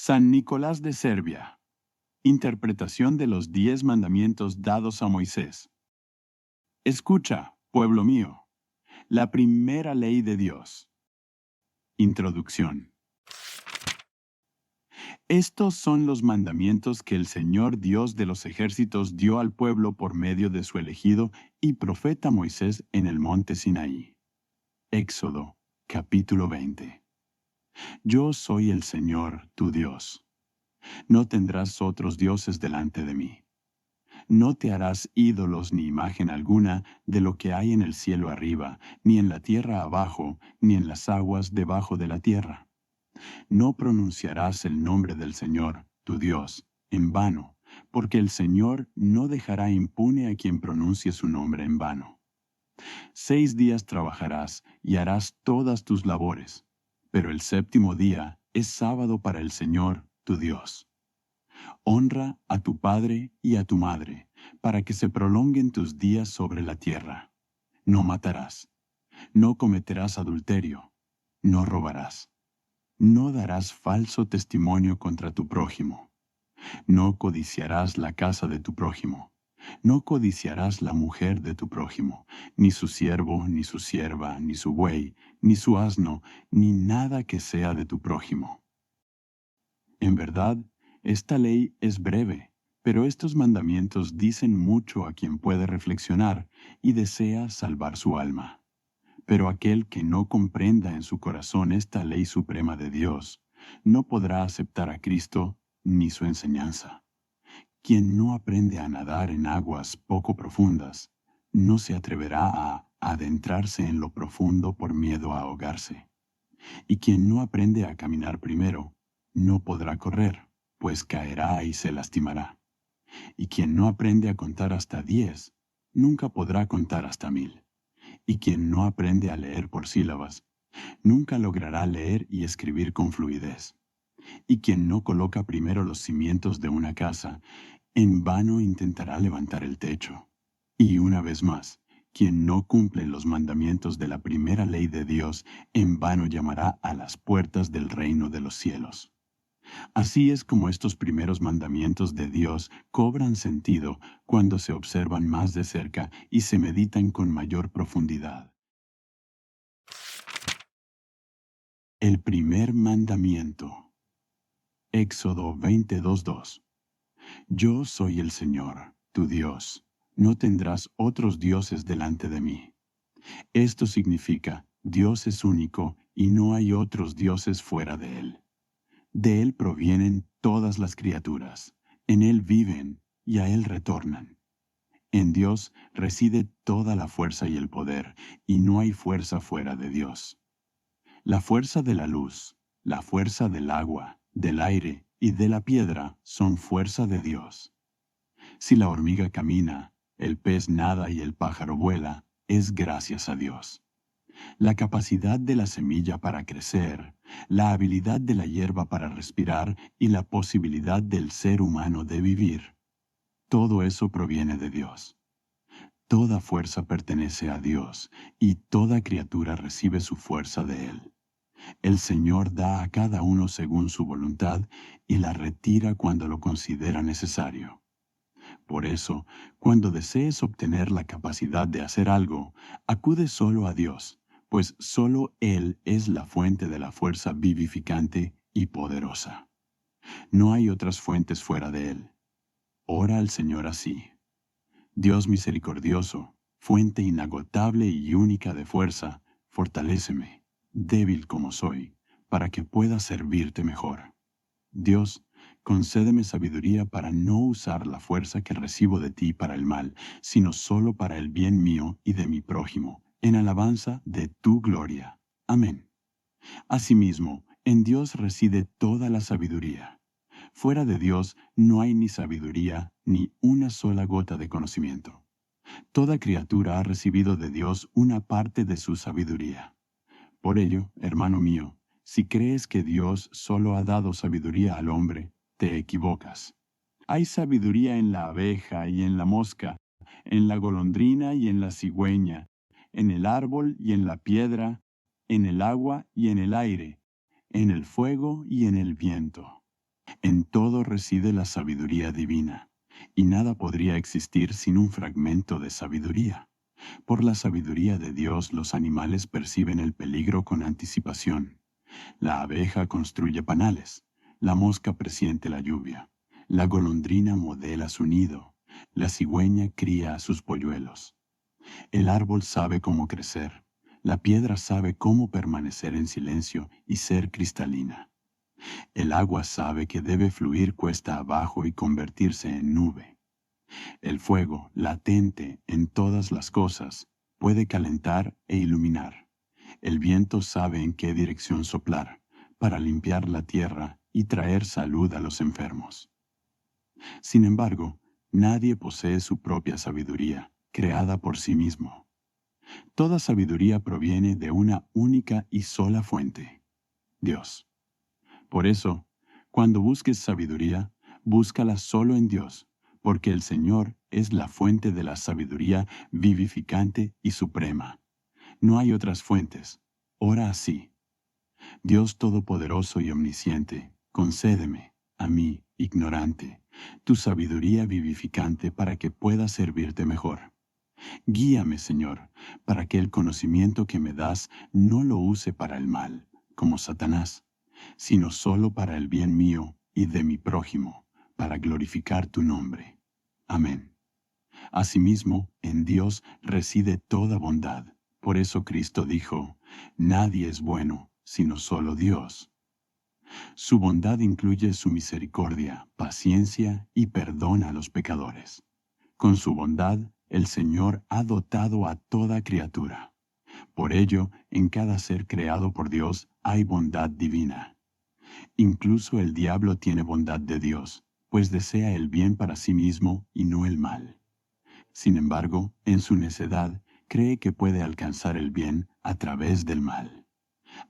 San Nicolás de Serbia. Interpretación de los 10 mandamientos dados a Moisés. Escucha, pueblo mío, la primera ley de Dios. Introducción. Estos son los mandamientos que el Señor Dios de los ejércitos dio al pueblo por medio de su elegido y profeta Moisés en el monte Sinaí. Éxodo, capítulo 20. Yo soy el Señor, tu Dios. No tendrás otros dioses delante de mí. No te harás ídolos ni imagen alguna de lo que hay en el cielo arriba, ni en la tierra abajo, ni en las aguas debajo de la tierra. No pronunciarás el nombre del Señor, tu Dios, en vano, porque el Señor no dejará impune a quien pronuncie su nombre en vano. 6 días trabajarás y harás todas tus labores, pero el séptimo día es sábado para el Señor, tu Dios. Honra a tu padre y a tu madre, para que se prolonguen tus días sobre la tierra. No matarás. No cometerás adulterio. No robarás. No darás falso testimonio contra tu prójimo. No codiciarás la casa de tu prójimo. No codiciarás la mujer de tu prójimo, ni su siervo, ni su sierva, ni su buey, ni su asno, ni nada que sea de tu prójimo. En verdad, esta ley es breve, pero estos mandamientos dicen mucho a quien puede reflexionar y desea salvar su alma. Pero aquel que no comprenda en su corazón esta ley suprema de Dios, no podrá aceptar a Cristo ni su enseñanza. Quien no aprende a nadar en aguas poco profundas, no se atreverá a adentrarse en lo profundo por miedo a ahogarse. Y quien no aprende a caminar primero, no podrá correr, pues caerá y se lastimará. Y quien no aprende a contar hasta 10, nunca podrá contar hasta 1000. Y quien no aprende a leer por sílabas, nunca logrará leer y escribir con fluidez. Y quien no coloca primero los cimientos de una casa, en vano intentará levantar el techo. Y una vez más, quien no cumple los mandamientos de la primera ley de Dios, en vano llamará a las puertas del reino de los cielos. Así es como estos primeros mandamientos de Dios cobran sentido cuando se observan más de cerca y se meditan con mayor profundidad. El primer mandamiento. Éxodo 22:2. Yo soy el Señor, tu Dios. No tendrás otros dioses delante de mí. Esto significa, Dios es único y no hay otros dioses fuera de Él. De Él provienen todas las criaturas, en Él viven y a Él retornan. En Dios reside toda la fuerza y el poder, y no hay fuerza fuera de Dios. La fuerza de la luz, la fuerza del agua, del aire y de la piedra son fuerza de Dios. Si la hormiga camina, el pez nada y el pájaro vuela, es gracias a Dios. La capacidad de la semilla para crecer, la habilidad de la hierba para respirar y la posibilidad del ser humano de vivir, todo eso proviene de Dios. Toda fuerza pertenece a Dios y toda criatura recibe su fuerza de Él. El Señor da a cada uno según su voluntad y la retira cuando lo considera necesario. Por eso, cuando desees obtener la capacidad de hacer algo, acude solo a Dios, pues solo Él es la fuente de la fuerza vivificante y poderosa. No hay otras fuentes fuera de Él. Ora al Señor así: Dios misericordioso, fuente inagotable y única de fuerza, fortaléceme, débil como soy, para que pueda servirte mejor. Dios, concédeme sabiduría para no usar la fuerza que recibo de ti para el mal, sino solo para el bien mío y de mi prójimo, en alabanza de tu gloria. Amén. Asimismo, en Dios reside toda la sabiduría. Fuera de Dios no hay ni sabiduría ni una sola gota de conocimiento. Toda criatura ha recibido de Dios una parte de su sabiduría. Por ello, hermano mío, si crees que Dios solo ha dado sabiduría al hombre, te equivocas. Hay sabiduría en la abeja y en la mosca, en la golondrina y en la cigüeña, en el árbol y en la piedra, en el agua y en el aire, en el fuego y en el viento. En todo reside la sabiduría divina, y nada podría existir sin un fragmento de sabiduría. Por la sabiduría de Dios los animales perciben el peligro con anticipación. La abeja construye panales, la mosca presiente la lluvia, la golondrina modela su nido, la cigüeña cría a sus polluelos. El árbol sabe cómo crecer, la piedra sabe cómo permanecer en silencio y ser cristalina. El agua sabe que debe fluir cuesta abajo y convertirse en nube. El fuego, latente en todas las cosas, puede calentar e iluminar. El viento sabe en qué dirección soplar, para limpiar la tierra y traer salud a los enfermos. Sin embargo, nadie posee su propia sabiduría, creada por sí mismo. Toda sabiduría proviene de una única y sola fuente, Dios. Por eso, cuando busques sabiduría, búscala solo en Dios, porque el Señor es la fuente de la sabiduría vivificante y suprema. No hay otras fuentes. Ora así: Dios Todopoderoso y Omnisciente, concédeme, a mí, ignorante, tu sabiduría vivificante para que pueda servirte mejor. Guíame, Señor, para que el conocimiento que me das no lo use para el mal, como Satanás, sino solo para el bien mío y de mi prójimo, para glorificar tu nombre. Amén. Asimismo, en Dios reside toda bondad. Por eso Cristo dijo: nadie es bueno, sino solo Dios. Su bondad incluye su misericordia, paciencia y perdón a los pecadores. Con su bondad, el Señor ha dotado a toda criatura. Por ello, en cada ser creado por Dios hay bondad divina. Incluso el diablo tiene bondad de Dios, pues desea el bien para sí mismo y no el mal. Sin embargo, en su necedad, cree que puede alcanzar el bien a través del mal.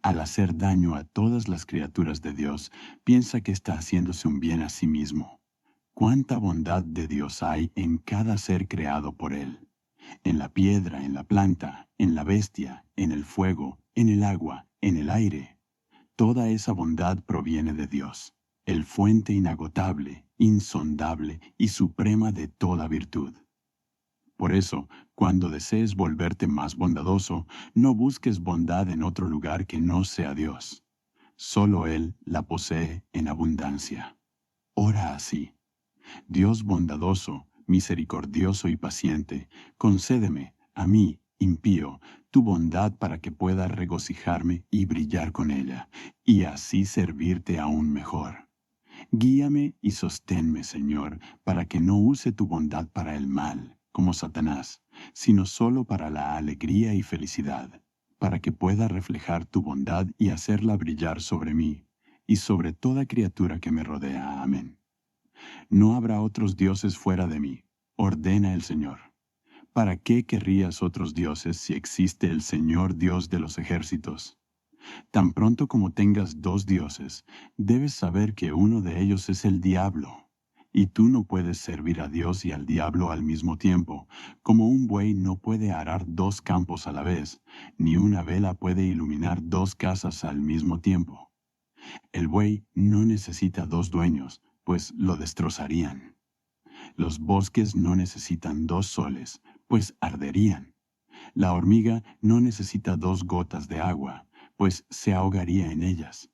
Al hacer daño a todas las criaturas de Dios, piensa que está haciéndose un bien a sí mismo. Cuánta bondad de Dios hay en cada ser creado por Él, en la piedra, en la planta, en la bestia, en el fuego, en el agua, en el aire. Toda esa bondad proviene de Dios, el fuente inagotable, insondable y suprema de toda virtud. Por eso, cuando desees volverte más bondadoso, no busques bondad en otro lugar que no sea Dios. Solo Él la posee en abundancia. Ora así: Dios bondadoso, misericordioso y paciente, concédeme, a mí, impío, tu bondad para que pueda regocijarme y brillar con ella, y así servirte aún mejor. Guíame y sosténme, Señor, para que no use tu bondad para el mal, como Satanás, sino solo para la alegría y felicidad, para que pueda reflejar tu bondad y hacerla brillar sobre mí, y sobre toda criatura que me rodea. Amén. No habrá otros dioses fuera de mí, ordena el Señor. ¿Para qué querrías otros dioses si existe el Señor Dios de los ejércitos? Tan pronto como tengas dos dioses, debes saber que uno de ellos es el diablo. Y tú no puedes servir a Dios y al diablo al mismo tiempo, como un buey no puede arar dos campos a la vez, ni una vela puede iluminar dos casas al mismo tiempo. El buey no necesita dos dueños, pues lo destrozarían. Los bosques no necesitan dos soles, pues arderían. La hormiga no necesita dos gotas de agua, pues se ahogaría en ellas.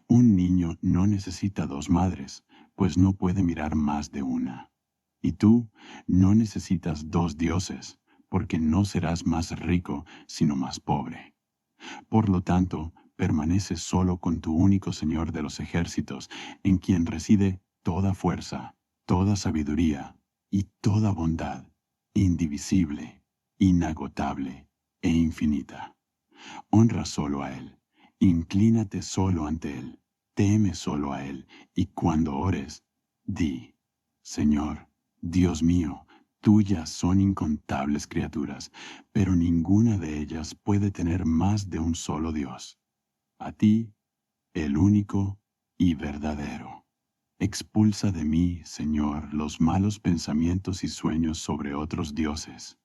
Un niño no necesita dos madres, pues no puede mirar más de una. Y tú no necesitas dos dioses, porque no serás más rico, sino más pobre. Por lo tanto, permanece solo con tu único Señor de los ejércitos, en quien reside toda fuerza, toda sabiduría y toda bondad, indivisible, inagotable e infinita. Honra solo a Él, inclínate solo ante Él, teme solo a Él, y cuando ores, di: Señor, Dios mío, tuyas son incontables criaturas, pero ninguna de ellas puede tener más de un solo Dios. A ti, el único y verdadero. Expulsa de mí, Señor, los malos pensamientos y sueños sobre otros dioses.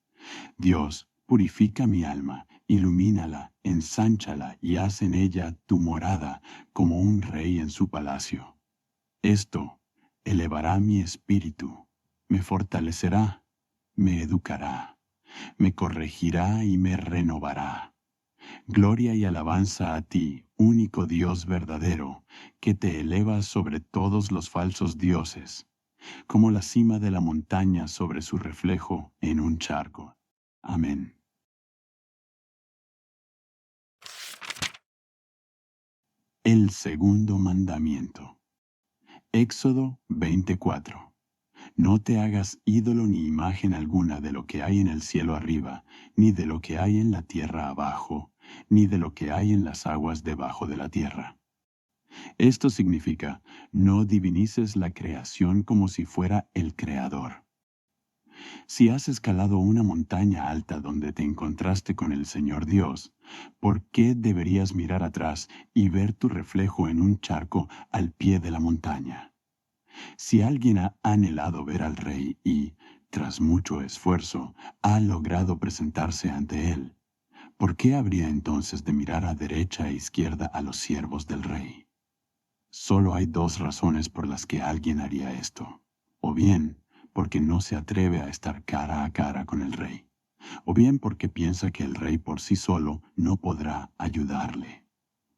Dios, purifica mi alma, ilumínala, ensánchala y haz en ella tu morada como un rey en su palacio. Esto elevará mi espíritu, me fortalecerá, me educará, me corregirá y me renovará. Gloria y alabanza a ti, único Dios verdadero, que te elevas sobre todos los falsos dioses, como la cima de la montaña sobre su reflejo en un charco. Amén. El segundo mandamiento. Éxodo 24. No te hagas ídolo ni imagen alguna de lo que hay en el cielo arriba, ni de lo que hay en la tierra abajo, ni de lo que hay en las aguas debajo de la tierra. Esto significa, no divinices la creación como si fuera el Creador. Si has escalado una montaña alta donde te encontraste con el Señor Dios, ¿por qué deberías mirar atrás y ver tu reflejo en un charco al pie de la montaña? Si alguien ha anhelado ver al Rey y, tras mucho esfuerzo, ha logrado presentarse ante él, ¿por qué habría entonces de mirar a derecha e izquierda a los siervos del Rey? Solo hay dos razones por las que alguien haría esto. O bien, porque no se atreve a estar cara a cara con el Rey. O bien porque piensa que el Rey por sí solo no podrá ayudarle.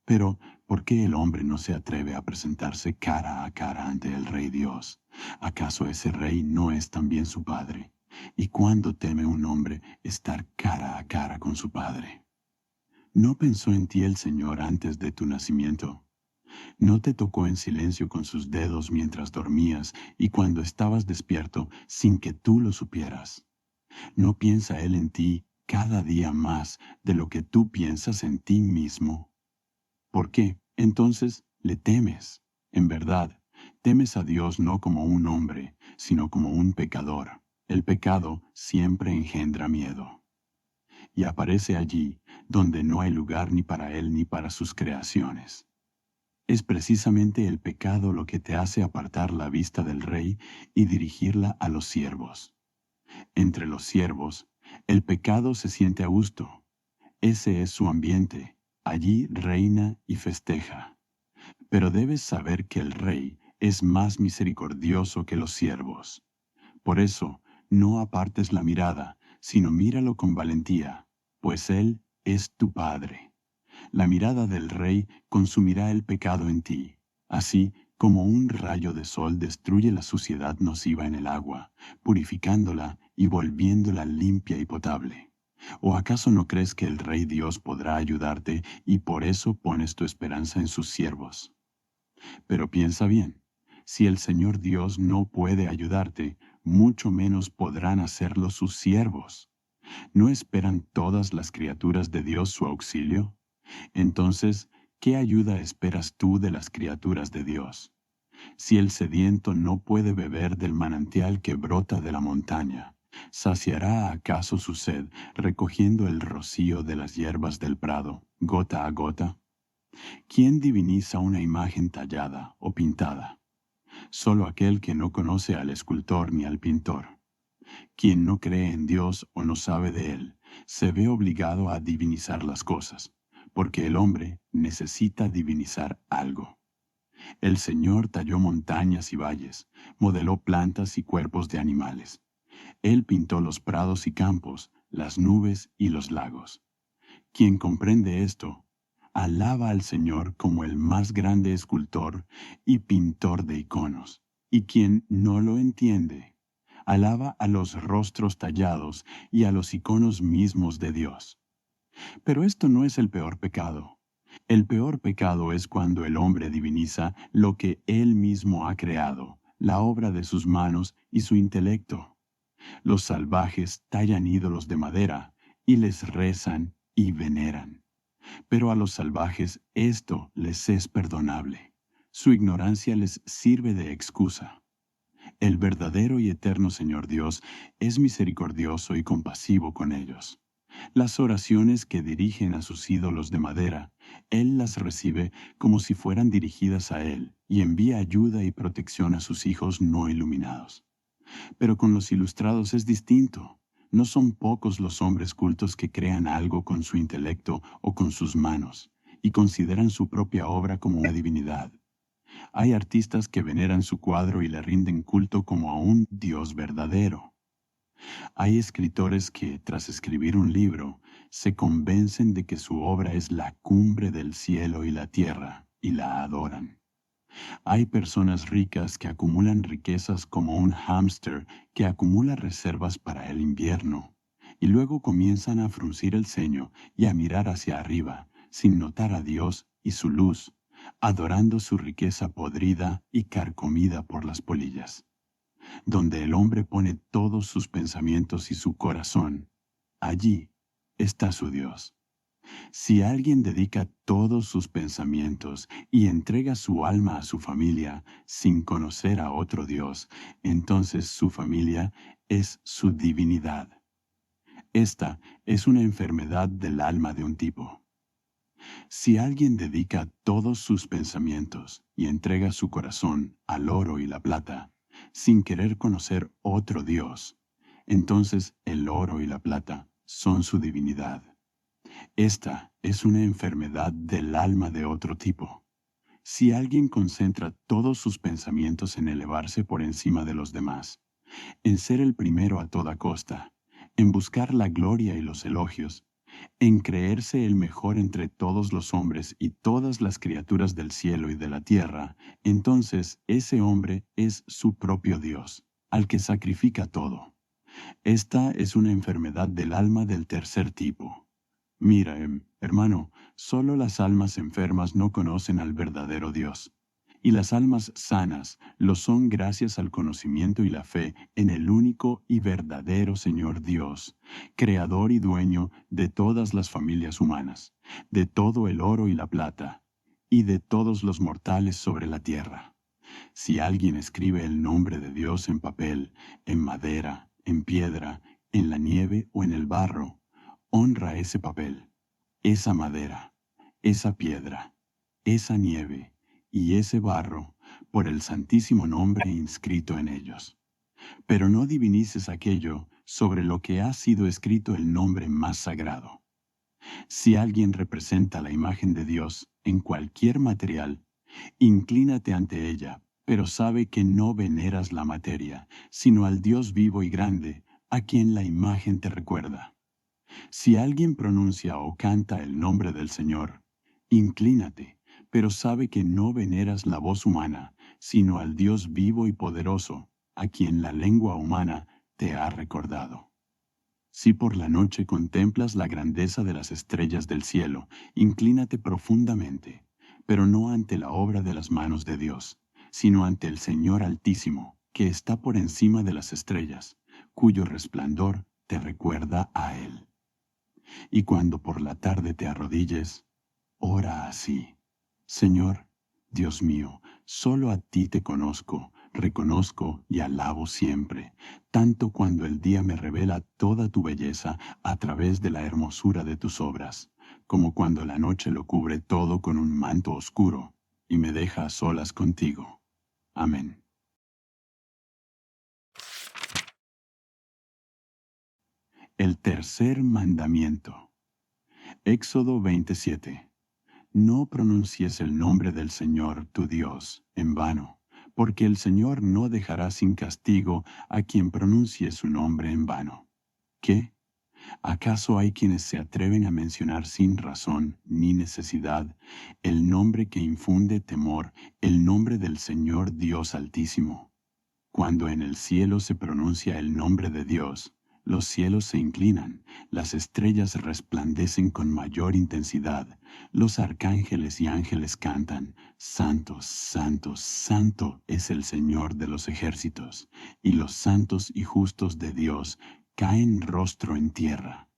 Pero, ¿por qué el hombre no se atreve a presentarse cara a cara ante el Rey Dios? ¿Acaso ese Rey no es también su Padre? ¿Y cuándo teme un hombre estar cara a cara con su Padre? ¿No pensó en ti el Señor antes de tu nacimiento? ¿No te tocó en silencio con sus dedos mientras dormías y cuando estabas despierto sin que tú lo supieras? ¿No piensa Él en ti cada día más de lo que tú piensas en ti mismo? ¿Por qué, entonces, le temes? En verdad, temes a Dios no como un hombre, sino como un pecador. El pecado siempre engendra miedo. Y aparece allí donde no hay lugar ni para Él ni para sus creaciones. Es precisamente el pecado lo que te hace apartar la vista del Rey y dirigirla a los siervos. Entre los siervos, el pecado se siente a gusto. Ese es su ambiente. Allí reina y festeja. Pero debes saber que el Rey es más misericordioso que los siervos. Por eso, no apartes la mirada, sino míralo con valentía, pues Él es tu Padre. La mirada del Rey consumirá el pecado en ti, así como un rayo de sol destruye la suciedad nociva en el agua, purificándola y volviéndola limpia y potable. ¿O acaso no crees que el Rey Dios podrá ayudarte y por eso pones tu esperanza en sus siervos? Pero piensa bien, si el Señor Dios no puede ayudarte, mucho menos podrán hacerlo sus siervos. ¿No esperan todas las criaturas de Dios su auxilio? Entonces, ¿qué ayuda esperas tú de las criaturas de Dios? Si el sediento no puede beber del manantial que brota de la montaña, ¿saciará acaso su sed recogiendo el rocío de las hierbas del prado, gota a gota? ¿Quién diviniza una imagen tallada o pintada? Solo aquel que no conoce al escultor ni al pintor. Quien no cree en Dios o no sabe de Él, se ve obligado a divinizar las cosas, porque el hombre necesita divinizar algo. El Señor talló montañas y valles, modeló plantas y cuerpos de animales. Él pintó los prados y campos, las nubes y los lagos. Quien comprende esto, alaba al Señor como el más grande escultor y pintor de iconos. Y quien no lo entiende, alaba a los rostros tallados y a los iconos mismos de Dios. Pero esto no es el peor pecado. El peor pecado es cuando el hombre diviniza lo que él mismo ha creado, la obra de sus manos y su intelecto. Los salvajes tallan ídolos de madera y les rezan y veneran. Pero a los salvajes esto les es perdonable. Su ignorancia les sirve de excusa. El verdadero y eterno Señor Dios es misericordioso y compasivo con ellos. Las oraciones que dirigen a sus ídolos de madera, Él las recibe como si fueran dirigidas a Él y envía ayuda y protección a sus hijos no iluminados. Pero con los ilustrados es distinto. No son pocos los hombres cultos que crean algo con su intelecto o con sus manos y consideran su propia obra como una divinidad. Hay artistas que veneran su cuadro y le rinden culto como a un Dios verdadero. Hay escritores que, tras escribir un libro, se convencen de que su obra es la cumbre del cielo y la tierra, y la adoran. Hay personas ricas que acumulan riquezas como un hámster que acumula reservas para el invierno, y luego comienzan a fruncir el ceño y a mirar hacia arriba, sin notar a Dios y su luz, adorando su riqueza podrida y carcomida por las polillas. Donde el hombre pone todos sus pensamientos y su corazón, allí está su Dios. Si alguien dedica todos sus pensamientos y entrega su alma a su familia sin conocer a otro Dios, entonces su familia es su divinidad. Esta es una enfermedad del alma de un tipo. Si alguien dedica todos sus pensamientos y entrega su corazón al oro y la plata, sin querer conocer otro Dios, entonces el oro y la plata son su divinidad. Esta es una enfermedad del alma de otro tipo. Si alguien concentra todos sus pensamientos en elevarse por encima de los demás, en ser el primero a toda costa, en buscar la gloria y los elogios, en creerse el mejor entre todos los hombres y todas las criaturas del cielo y de la tierra, entonces ese hombre es su propio Dios, al que sacrifica todo. Esta es una enfermedad del alma del tercer tipo. Mira, hermano, solo las almas enfermas no conocen al verdadero Dios, y las almas sanas lo son gracias al conocimiento y la fe en el único y verdadero Señor Dios, creador y dueño de todas las familias humanas, de todo el oro y la plata, y de todos los mortales sobre la tierra. Si alguien escribe el nombre de Dios en papel, en madera, en piedra, en la nieve o en el barro, honra ese papel, esa madera, esa piedra, esa nieve y ese barro por el santísimo nombre inscrito en ellos. Pero no divinices aquello sobre lo que ha sido escrito el nombre más sagrado. Si alguien representa la imagen de Dios en cualquier material, inclínate ante ella, pero sabe que no veneras la materia, sino al Dios vivo y grande, a quien la imagen te recuerda. Si alguien pronuncia o canta el nombre del Señor, inclínate, pero sabe que no veneras la voz humana, sino al Dios vivo y poderoso, a quien la lengua humana te ha recordado. Si por la noche contemplas la grandeza de las estrellas del cielo, inclínate profundamente, pero no ante la obra de las manos de Dios, sino ante el Señor Altísimo, que está por encima de las estrellas, cuyo resplandor te recuerda a Él. Y cuando por la tarde te arrodilles, ora así: Señor, Dios mío, solo a ti te conozco, reconozco y alabo siempre, tanto cuando el día me revela toda tu belleza a través de la hermosura de tus obras, como cuando la noche lo cubre todo con un manto oscuro y me deja a solas contigo. Amén. El tercer mandamiento. Éxodo 27. No pronuncies el nombre del Señor tu Dios en vano, porque el Señor no dejará sin castigo a quien pronuncie su nombre en vano. ¿Qué? ¿Acaso hay quienes se atreven a mencionar sin razón ni necesidad el nombre que infunde temor, el nombre del Señor Dios Altísimo? Cuando en el cielo se pronuncia el nombre de Dios, los cielos se inclinan, las estrellas resplandecen con mayor intensidad, los arcángeles y ángeles cantan: Santo, Santo, Santo es el Señor de los ejércitos, y los santos y justos de Dios caen rostro en tierra.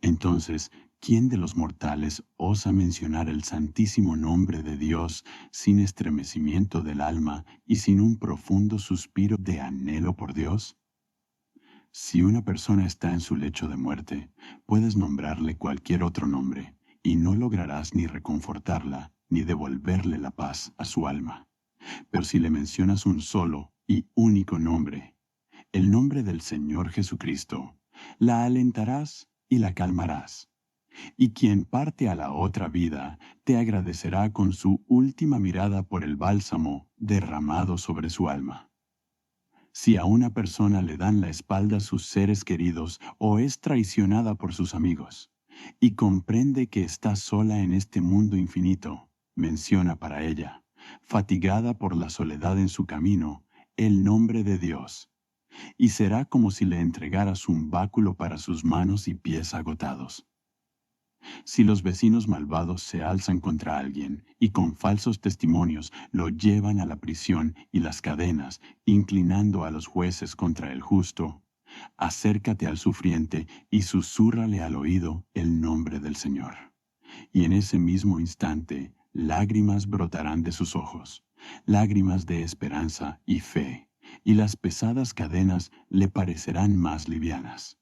Entonces, ¿quién de los mortales osa mencionar el santísimo nombre de Dios sin estremecimiento del alma y sin un profundo suspiro de anhelo por Dios? Si una persona está en su lecho de muerte, puedes nombrarle cualquier otro nombre, y no lograrás ni reconfortarla ni devolverle la paz a su alma. Pero si le mencionas un solo y único nombre, el nombre del Señor Jesucristo, la alentarás y la calmarás. Y quien parte a la otra vida te agradecerá con su última mirada por el bálsamo derramado sobre su alma. Si a una persona le dan la espalda sus seres queridos o es traicionada por sus amigos, y comprende que está sola en este mundo infinito, menciona para ella, fatigada por la soledad en su camino, el nombre de Dios, y será como si le entregaras un báculo para sus manos y pies agotados. Si los vecinos malvados se alzan contra alguien y con falsos testimonios lo llevan a la prisión y las cadenas, inclinando a los jueces contra el justo, acércate al sufriente y susúrrale al oído el nombre del Señor. Y en ese mismo instante lágrimas brotarán de sus ojos, lágrimas de esperanza y fe, y las pesadas cadenas le parecerán más livianas.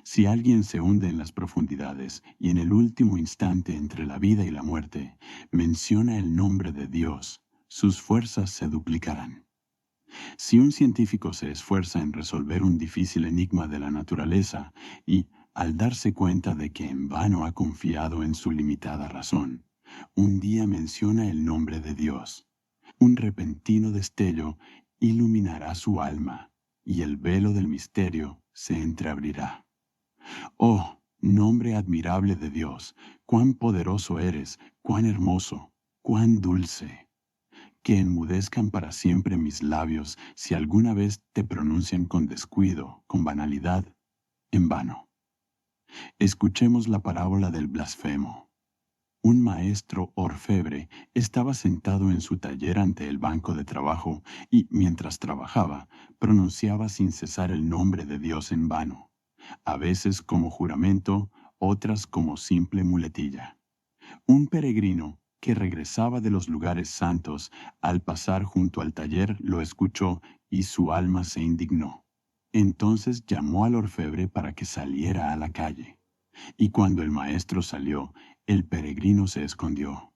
Si alguien se hunde en las profundidades y en el último instante entre la vida y la muerte menciona el nombre de Dios, sus fuerzas se duplicarán. Si un científico se esfuerza en resolver un difícil enigma de la naturaleza y, al darse cuenta de que en vano ha confiado en su limitada razón, un día menciona el nombre de Dios, un repentino destello iluminará su alma y el velo del misterio se entreabrirá. Oh, nombre admirable de Dios, cuán poderoso eres, cuán hermoso, cuán dulce. Que enmudezcan para siempre mis labios si alguna vez te pronuncian con descuido, con banalidad, en vano. Escuchemos la parábola del blasfemo. Un maestro orfebre estaba sentado en su taller ante el banco de trabajo y, mientras trabajaba, pronunciaba sin cesar el nombre de Dios en vano, a veces como juramento, otras como simple muletilla. Un peregrino que regresaba de los lugares santos, al pasar junto al taller lo escuchó y su alma se indignó. Entonces llamó al orfebre para que saliera a la calle. Y cuando el maestro salió, el peregrino se escondió.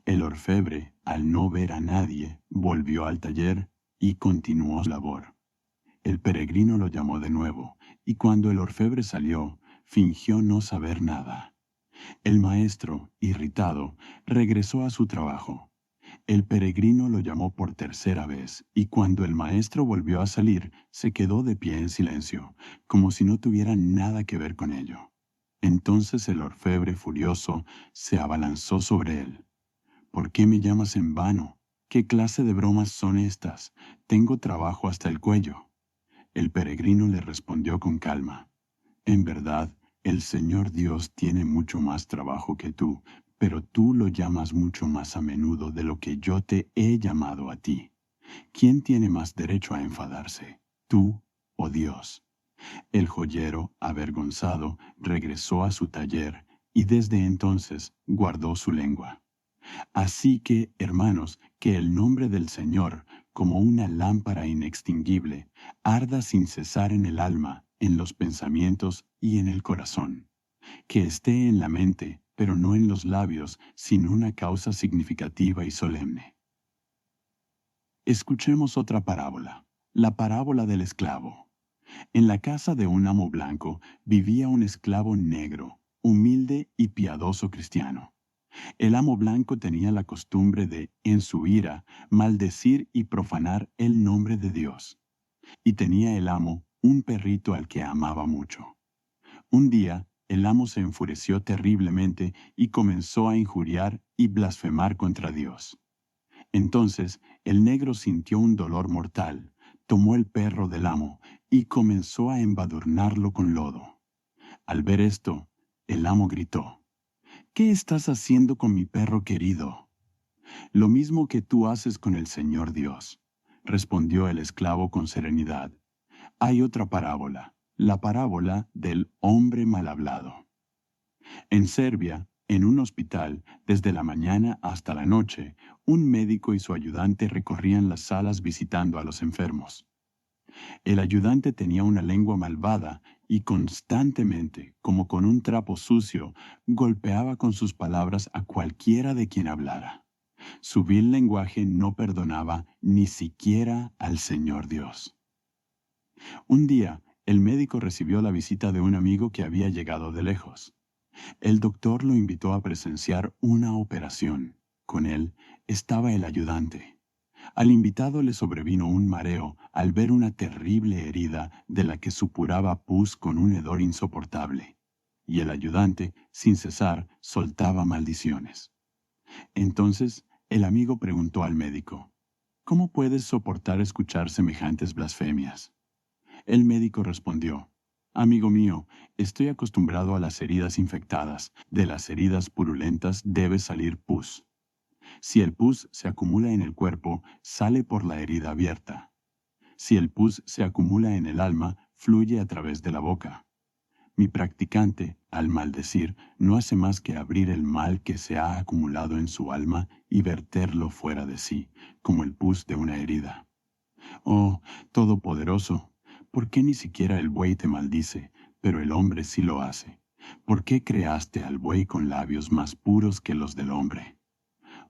El orfebre, al no ver a nadie, volvió al taller y continuó su labor. El peregrino lo llamó de nuevo, y cuando el orfebre salió, fingió no saber nada. El maestro, irritado, regresó a su trabajo. El peregrino lo llamó por tercera vez, y cuando el maestro volvió a salir, se quedó de pie en silencio, como si no tuviera nada que ver con ello. Entonces el orfebre, furioso, se abalanzó sobre él. ¿Por qué me llamas en vano? ¿Qué clase de bromas son estas? Tengo trabajo hasta el cuello. El peregrino le respondió con calma. En verdad, el Señor Dios tiene mucho más trabajo que tú, pero tú lo llamas mucho más a menudo de lo que yo te he llamado a ti. ¿Quién tiene más derecho a enfadarse, tú o Dios? El joyero, avergonzado, regresó a su taller y desde entonces guardó su lengua. Así que, hermanos, que el nombre del Señor, como una lámpara inextinguible, arda sin cesar en el alma, en los pensamientos y en el corazón. Que esté en la mente, pero no en los labios, sin una causa significativa y solemne. Escuchemos otra parábola, la parábola del esclavo. En la casa de un amo blanco vivía un esclavo negro, humilde y piadoso cristiano. El amo blanco tenía la costumbre de, en su ira, maldecir y profanar el nombre de Dios. Y tenía el amo un perrito al que amaba mucho. Un día, el amo se enfureció terriblemente y comenzó a injuriar y blasfemar contra Dios. Entonces, el negro sintió un dolor mortal, tomó el perro del amo y comenzó a embadurnarlo con lodo. Al ver esto, el amo gritó: ¿Qué estás haciendo con mi perro querido? Lo mismo que tú haces con el Señor Dios, respondió el esclavo con serenidad. Hay otra parábola, la parábola del hombre mal hablado. En Serbia, en un hospital, desde la mañana hasta la noche, un médico y su ayudante recorrían las salas visitando a los enfermos. El ayudante tenía una lengua malvada y constantemente, como con un trapo sucio, golpeaba con sus palabras a cualquiera de quien hablara. Su vil lenguaje no perdonaba ni siquiera al Señor Dios. Un día, el médico recibió la visita de un amigo que había llegado de lejos. El doctor lo invitó a presenciar una operación. Con él estaba el ayudante. Al invitado le sobrevino un mareo al ver una terrible herida de la que supuraba pus con un hedor insoportable. Y el ayudante, sin cesar, soltaba maldiciones. Entonces, el amigo preguntó al médico, ¿cómo puedes soportar escuchar semejantes blasfemias? El médico respondió, amigo mío, estoy acostumbrado a las heridas infectadas. De las heridas purulentas debe salir pus. Si el pus se acumula en el cuerpo, sale por la herida abierta. Si el pus se acumula en el alma, fluye a través de la boca. Mi practicante, al maldecir, no hace más que abrir el mal que se ha acumulado en su alma y verterlo fuera de sí, como el pus de una herida. Oh, Todopoderoso, ¿por qué ni siquiera el buey te maldice, pero el hombre sí lo hace? ¿Por qué creaste al buey con labios más puros que los del hombre?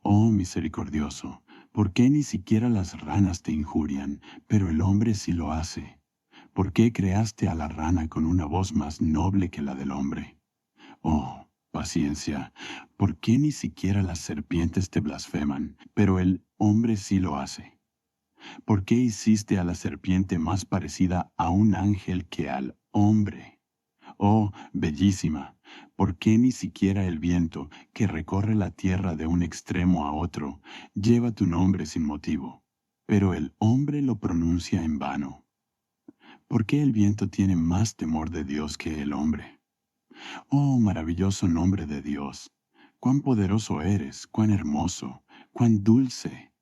Oh, misericordioso, ¿por qué ni siquiera las ranas te injurian, pero el hombre sí lo hace? ¿Por qué creaste a la rana con una voz más noble que la del hombre? Oh, paciencia, ¿por qué ni siquiera las serpientes te blasfeman, pero el hombre sí lo hace? ¿Por qué hiciste a la serpiente más parecida a un ángel que al hombre? Oh, bellísima, ¿por qué ni siquiera el viento, que recorre la tierra de un extremo a otro, lleva tu nombre sin motivo? Pero el hombre lo pronuncia en vano. ¿Por qué el viento tiene más temor de Dios que el hombre? Oh, maravilloso nombre de Dios, cuán poderoso eres, cuán hermoso, cuán dulce,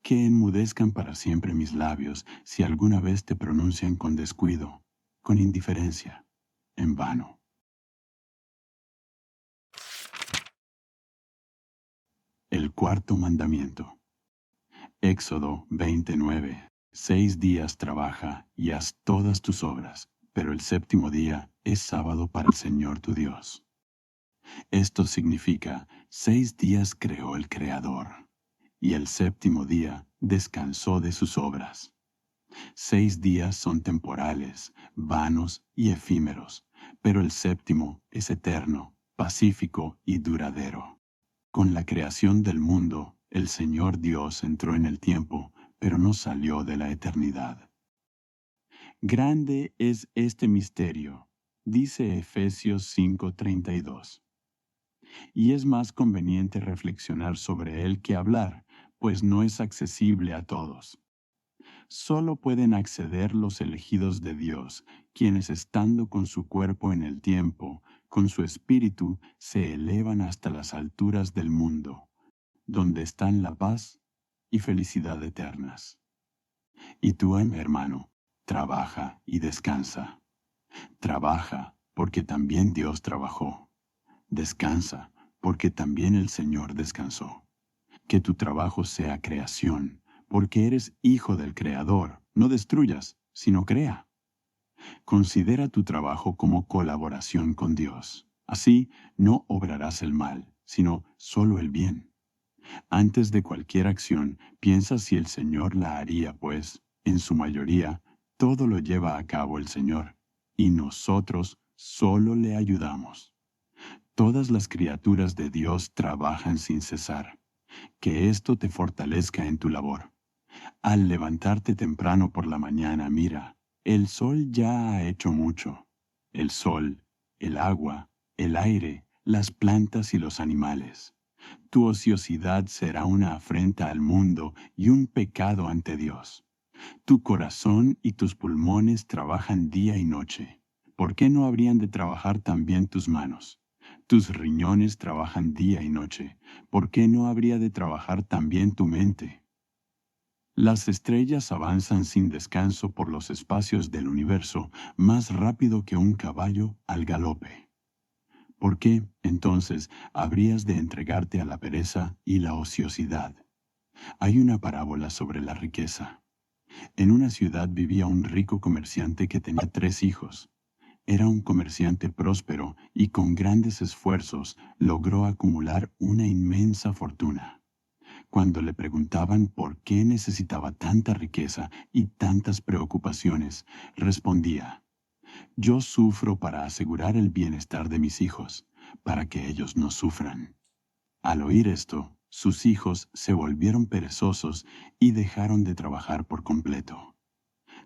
que enmudezcan para siempre mis labios si alguna vez te pronuncian con descuido, con indiferencia, en vano. El cuarto mandamiento. Éxodo 29. 6 días trabaja y haz todas tus obras, pero el séptimo día es sábado para el Señor tu Dios. Esto significa, 6 días creó el Creador, y el séptimo día descansó de sus obras. 6 días son temporales, vanos y efímeros, pero el séptimo es eterno, pacífico y duradero. Con la creación del mundo, el Señor Dios entró en el tiempo, pero no salió de la eternidad. Grande es este misterio, dice Efesios 5:32. Y es más conveniente reflexionar sobre él que hablar, pues no es accesible a todos. Solo pueden acceder los elegidos de Dios, quienes estando con su cuerpo en el tiempo, con su espíritu, se elevan hasta las alturas del mundo, donde están la paz y felicidad eternas. Y tú, hermano, trabaja y descansa. Trabaja, porque también Dios trabajó. Descansa, porque también el Señor descansó. Que tu trabajo sea creación, porque eres hijo del Creador. No destruyas, sino crea. Considera tu trabajo como colaboración con Dios. Así no obrarás el mal, sino solo el bien. Antes de cualquier acción, piensa si el Señor la haría, pues, en su mayoría, todo lo lleva a cabo el Señor, y nosotros solo le ayudamos. Todas las criaturas de Dios trabajan sin cesar. Que esto te fortalezca en tu labor. Al levantarte temprano por la mañana, mira, el sol ya ha hecho mucho. El sol, el agua, el aire, las plantas y los animales. Tu ociosidad será una afrenta al mundo y un pecado ante Dios. Tu corazón y tus pulmones trabajan día y noche. ¿Por qué no habrían de trabajar también tus manos? Tus riñones trabajan día y noche. ¿Por qué no habría de trabajar también tu mente? Las estrellas avanzan sin descanso por los espacios del universo más rápido que un caballo al galope. ¿Por qué, entonces, habrías de entregarte a la pereza y la ociosidad? Hay una parábola sobre la riqueza. En una ciudad vivía un rico comerciante que tenía 3 hijos. Era un comerciante próspero y con grandes esfuerzos logró acumular una inmensa fortuna. Cuando le preguntaban por qué necesitaba tanta riqueza y tantas preocupaciones, respondía, yo sufro para asegurar el bienestar de mis hijos. para que ellos no sufran. Al oír esto, sus hijos se volvieron perezosos y dejaron de trabajar por completo.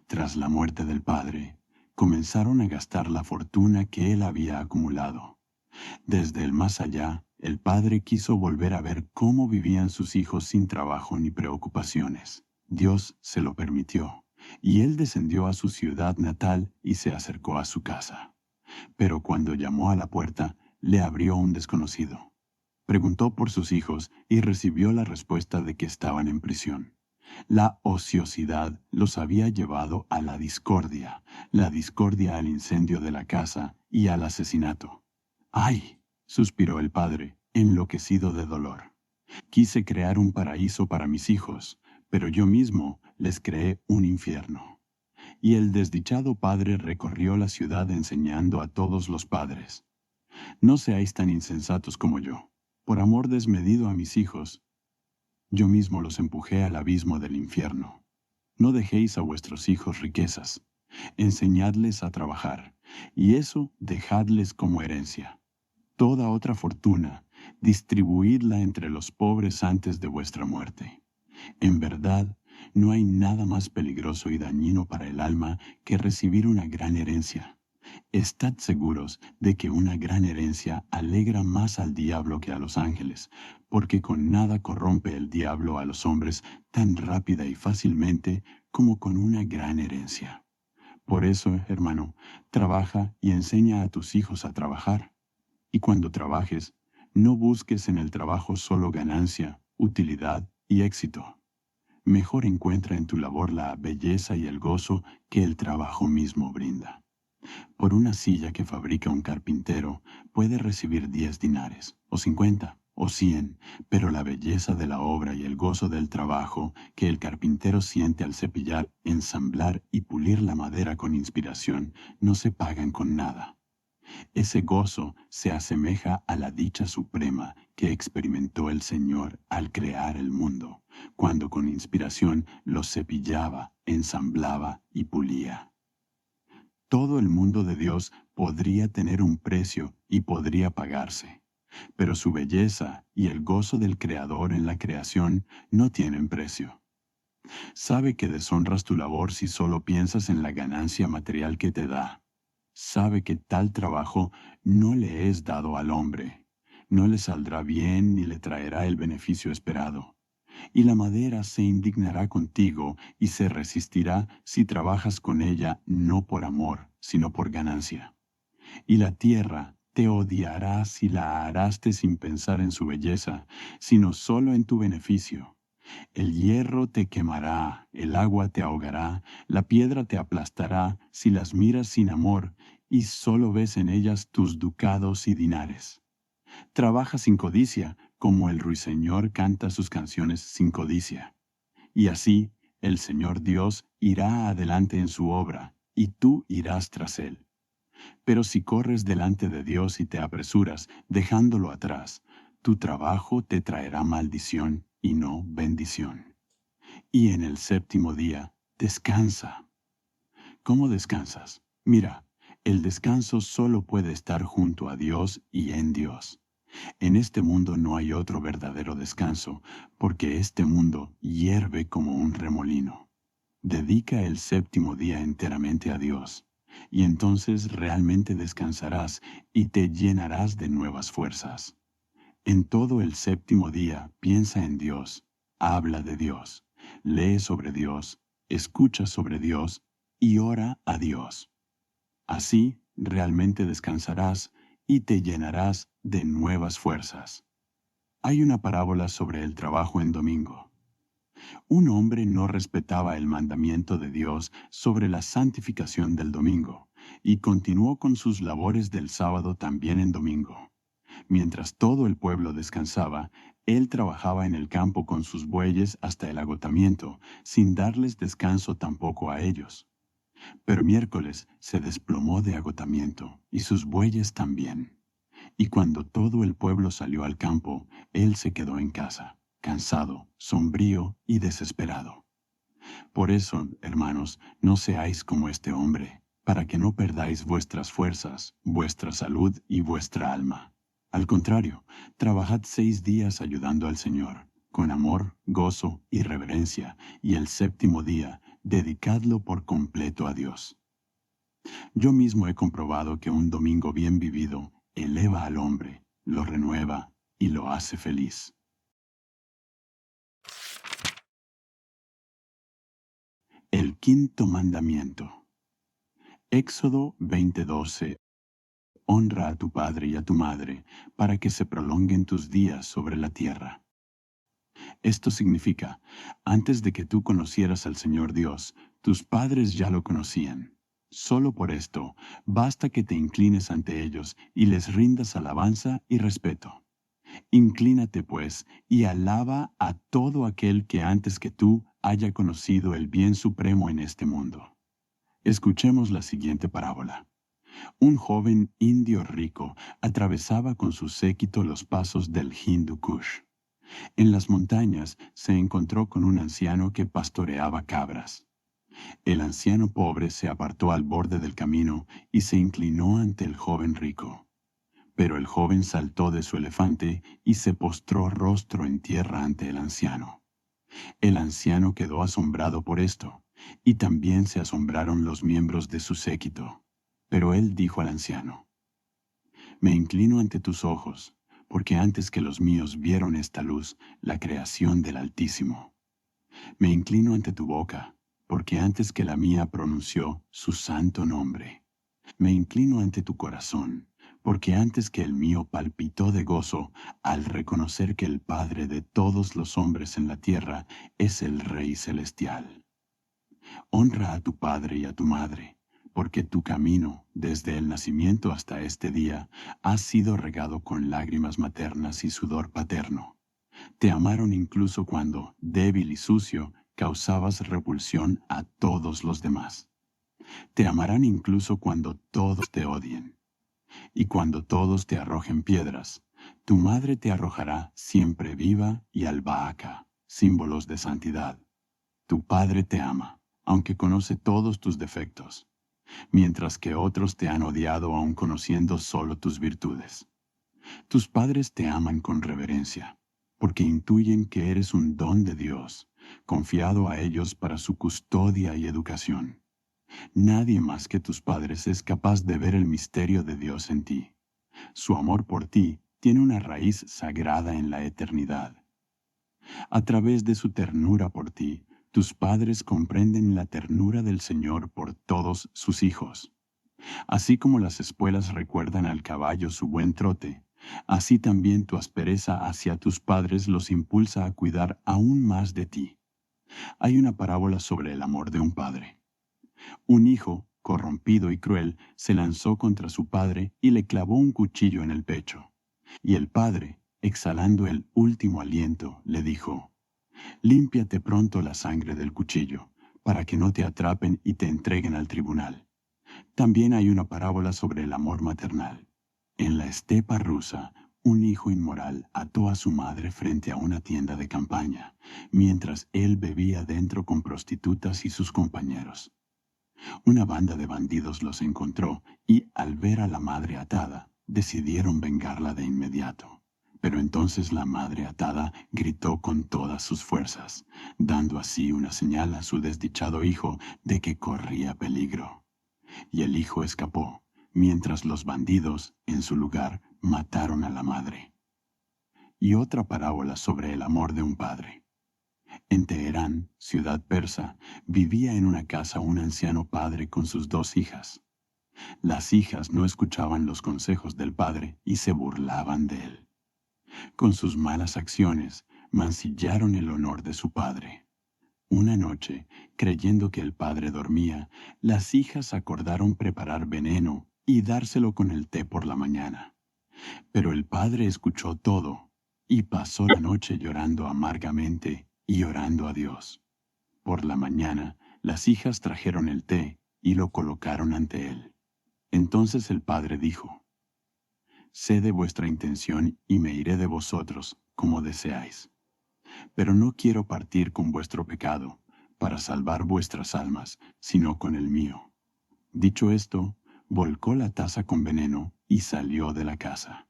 Tras la muerte del padre, comenzaron a gastar la fortuna que él había acumulado. Desde el más allá, el padre quiso volver a ver cómo vivían sus hijos sin trabajo ni preocupaciones. Dios se lo permitió, y él descendió a su ciudad natal y se acercó a su casa. Pero cuando llamó a la puerta, le abrió un desconocido. Preguntó por sus hijos y recibió la respuesta de que estaban en prisión. La ociosidad los había llevado a la discordia al incendio de la casa y al asesinato. ¡Ay!, suspiró el padre, enloquecido de dolor. Quise crear un paraíso para mis hijos, pero yo mismo les creé un infierno. Y el desdichado padre recorrió la ciudad enseñando a todos los padres: no seáis tan insensatos como yo. Por amor desmedido a mis hijos, yo mismo los empujé al abismo del infierno. No dejéis a vuestros hijos riquezas. Enseñadles a trabajar, y eso dejadles como herencia. Toda otra fortuna, distribuidla entre los pobres antes de vuestra muerte. En verdad, no hay nada más peligroso y dañino para el alma que recibir una gran herencia. Estad seguros de que una gran herencia alegra más al diablo que a los ángeles, porque con nada corrompe el diablo a los hombres tan rápida y fácilmente como con una gran herencia. Por eso, hermano, trabaja y enseña a tus hijos a trabajar. Y cuando trabajes, no busques en el trabajo solo ganancia, utilidad y éxito. Mejor encuentra en tu labor la belleza y el gozo que el trabajo mismo brinda. Por una silla que fabrica un carpintero puede recibir 10 dinares, o 50, o 100, pero la belleza de la obra y el gozo del trabajo que el carpintero siente al cepillar, ensamblar y pulir la madera con inspiración no se pagan con nada. Ese gozo se asemeja a la dicha suprema que experimentó el Señor al crear el mundo, cuando con inspiración lo cepillaba, ensamblaba y pulía. Todo el mundo de Dios podría tener un precio y podría pagarse, pero su belleza y el gozo del Creador en la creación no tienen precio. Sabe que deshonras tu labor si solo piensas en la ganancia material que te da. Sabe que tal trabajo no le es dado al hombre, no le saldrá bien ni le traerá el beneficio esperado. Y la madera se indignará contigo y se resistirá si trabajas con ella no por amor, sino por ganancia. Y la tierra te odiará si la araste sin pensar en su belleza, sino solo en tu beneficio. El hierro te quemará, el agua te ahogará, la piedra te aplastará si las miras sin amor y solo ves en ellas tus ducados y dinares. Trabaja sin codicia, como el ruiseñor canta sus canciones sin codicia. Y así el Señor Dios irá adelante en su obra, y tú irás tras él. Pero si corres delante de Dios y te apresuras, dejándolo atrás, tu trabajo te traerá maldición y no bendición. Y en el séptimo día, descansa. ¿Cómo descansas? Mira, el descanso solo puede estar junto a Dios y en Dios. En este mundo no hay otro verdadero descanso, porque este mundo hierve como un remolino. Dedica el séptimo día enteramente a Dios, y entonces realmente descansarás y te llenarás de nuevas fuerzas. En todo el séptimo día piensa en Dios, habla de Dios, lee sobre Dios, escucha sobre Dios y ora a Dios. Así realmente descansarás y te llenarás de nuevas fuerzas. Hay una parábola sobre el trabajo en domingo. Un hombre no respetaba el mandamiento de Dios sobre la santificación del domingo, y continuó con sus labores del sábado también en domingo. Mientras todo el pueblo descansaba, él trabajaba en el campo con sus bueyes hasta el agotamiento, sin darles descanso tampoco a ellos. Pero miércoles se desplomó de agotamiento, y sus bueyes también. Y cuando todo el pueblo salió al campo, él se quedó en casa, cansado, sombrío y desesperado. Por eso, hermanos, no seáis como este hombre, para que no perdáis vuestras fuerzas, vuestra salud y vuestra alma. Al contrario, trabajad 6 días ayudando al Señor, con amor, gozo y reverencia, y el séptimo día dedicadlo por completo a Dios. Yo mismo he comprobado que un domingo bien vivido eleva al hombre, lo renueva y lo hace feliz. El quinto mandamiento. Éxodo 20:12. Honra a tu padre y a tu madre, para que se prolonguen tus días sobre la tierra. Esto significa, antes de que tú conocieras al Señor Dios, tus padres ya lo conocían. Solo por esto, basta que te inclines ante ellos y les rindas alabanza y respeto. Inclínate, pues, y alaba a todo aquel que antes que tú haya conocido el bien supremo en este mundo. Escuchemos la siguiente parábola. Un joven indio rico atravesaba con su séquito los pasos del Hindu Kush. En las montañas se encontró con un anciano que pastoreaba cabras. El anciano pobre se apartó al borde del camino y se inclinó ante el joven rico. Pero el joven saltó de su elefante y se postró rostro en tierra ante el anciano. El anciano quedó asombrado por esto, y también se asombraron los miembros de su séquito. Pero él dijo al anciano: Me inclino ante tus ojos, porque antes que los míos vieron esta luz, la creación del Altísimo. Me inclino ante tu boca, porque antes que la mía pronunció su santo nombre. Me inclino ante tu corazón, porque antes que el mío palpitó de gozo al reconocer que el Padre de todos los hombres en la tierra es el Rey celestial. Honra a tu padre y a tu madre, porque tu camino, desde el nacimiento hasta este día, ha sido regado con lágrimas maternas y sudor paterno. Te amaron incluso cuando, débil y sucio, causabas repulsión a todos los demás. Te amarán incluso cuando todos te odien. Y cuando todos te arrojen piedras, tu madre te arrojará siempre viva y albahaca, símbolos de santidad. Tu padre te ama, aunque conoce todos tus defectos, mientras que otros te han odiado aun conociendo solo tus virtudes. Tus padres te aman con reverencia, porque intuyen que eres un don de Dios, confiado a ellos para su custodia y educación. Nadie más que tus padres es capaz de ver el misterio de Dios en ti. Su amor por ti tiene una raíz sagrada en la eternidad. A través de su ternura por ti, tus padres comprenden la ternura del Señor por todos sus hijos. Así como las espuelas recuerdan al caballo su buen trote, así también tu aspereza hacia tus padres los impulsa a cuidar aún más de ti. Hay una parábola sobre el amor de un padre. Un hijo, corrompido y cruel, se lanzó contra su padre y le clavó un cuchillo en el pecho. Y el padre, exhalando el último aliento, le dijo: Límpiate pronto la sangre del cuchillo, para que no te atrapen y te entreguen al tribunal. También hay una parábola sobre el amor maternal. En la estepa rusa, un hijo inmoral ató a su madre frente a una tienda de campaña, mientras él bebía dentro con prostitutas y sus compañeros. Una banda de bandidos los encontró y, al ver a la madre atada, decidieron vengarla de inmediato. Pero entonces la madre atada gritó con todas sus fuerzas, dando así una señal a su desdichado hijo de que corría peligro. Y el hijo escapó, mientras los bandidos, en su lugar, mataron a la madre. Y otra parábola sobre el amor de un padre. En Teherán, ciudad persa, vivía en una casa un anciano padre con sus 2 hijas. Las hijas no escuchaban los consejos del padre y se burlaban de él. Con sus malas acciones, mancillaron el honor de su padre. Una noche, creyendo que el padre dormía, las hijas acordaron preparar veneno y dárselo con el té por la mañana. Pero el padre escuchó todo y pasó la noche llorando amargamente y orando a Dios. Por la mañana, las hijas trajeron el té y lo colocaron ante él. Entonces el padre dijo: Sé de vuestra intención y me iré de vosotros, como deseáis. Pero no quiero partir con vuestro pecado, para salvar vuestras almas, sino con el mío. Dicho esto, volcó la taza con veneno y salió de la casa.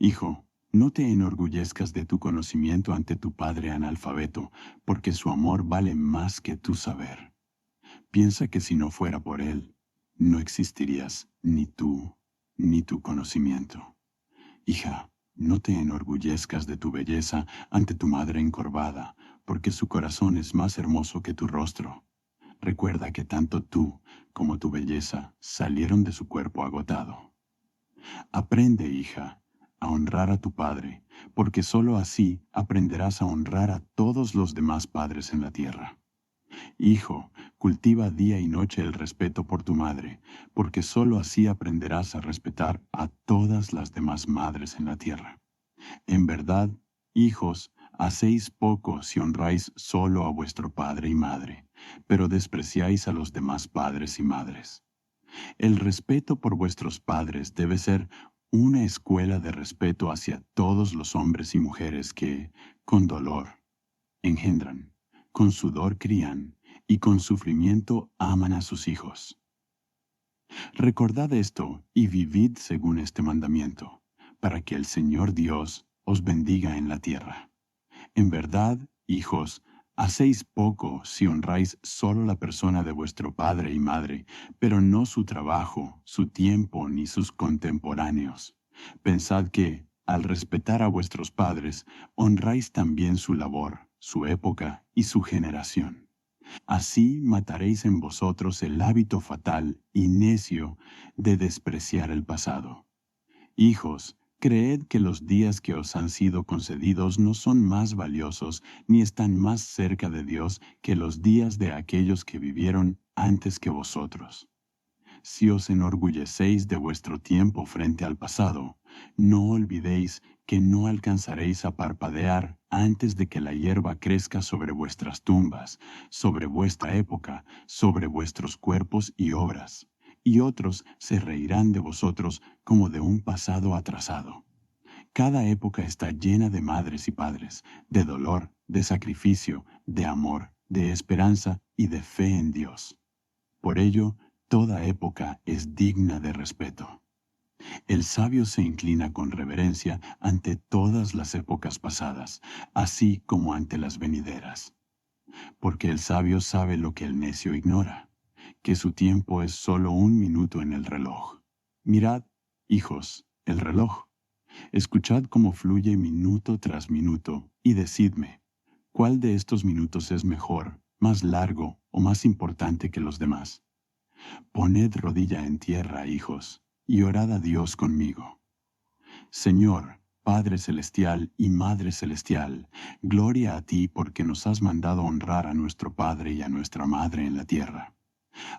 Hijo, no te enorgullezcas de tu conocimiento ante tu padre analfabeto, porque su amor vale más que tu saber. Piensa que si no fuera por él, no existirías ni tú, ni tu conocimiento. Hija, no te enorgullezcas de tu belleza ante tu madre encorvada, porque su corazón es más hermoso que tu rostro. Recuerda que tanto tú como tu belleza salieron de su cuerpo agotado. Aprende, hija, a honrar a tu padre, porque sólo así aprenderás a honrar a todos los demás padres en la tierra. Hijo, cultiva día y noche el respeto por tu madre, porque sólo así aprenderás a respetar a todas las demás madres en la tierra. En verdad, hijos, hacéis poco si honráis solo a vuestro padre y madre, pero despreciáis a los demás padres y madres. El respeto por vuestros padres debe ser una escuela de respeto hacia todos los hombres y mujeres que, con dolor, engendran, con sudor crían y con sufrimiento aman a sus hijos. Recordad esto y vivid según este mandamiento, para que el Señor Dios os bendiga en la tierra. En verdad, hijos, hacéis poco si honráis solo la persona de vuestro padre y madre, pero no su trabajo, su tiempo ni sus contemporáneos. Pensad que, al respetar a vuestros padres, honráis también su labor, su época y su generación. Así mataréis en vosotros el hábito fatal y necio de despreciar el pasado. Hijos, creed que los días que os han sido concedidos no son más valiosos ni están más cerca de Dios que los días de aquellos que vivieron antes que vosotros. Si os enorgullecéis de vuestro tiempo frente al pasado, no olvidéis que no alcanzaréis a parpadear antes de que la hierba crezca sobre vuestras tumbas, sobre vuestra época, sobre vuestros cuerpos y obras, y otros se reirán de vosotros como de un pasado atrasado. Cada época está llena de madres y padres, de dolor, de sacrificio, de amor, de esperanza y de fe en Dios. Por ello, toda época es digna de respeto. El sabio se inclina con reverencia ante todas las épocas pasadas, así como ante las venideras. Porque el sabio sabe lo que el necio ignora, que su tiempo es solo un minuto en el reloj. Mirad, hijos, el reloj. Escuchad cómo fluye minuto tras minuto, y decidme, ¿cuál de estos minutos es mejor, más largo o más importante que los demás? Poned rodilla en tierra, hijos, y orad a Dios conmigo. Señor, Padre Celestial y Madre Celestial, gloria a ti porque nos has mandado honrar a nuestro Padre y a nuestra Madre en la tierra.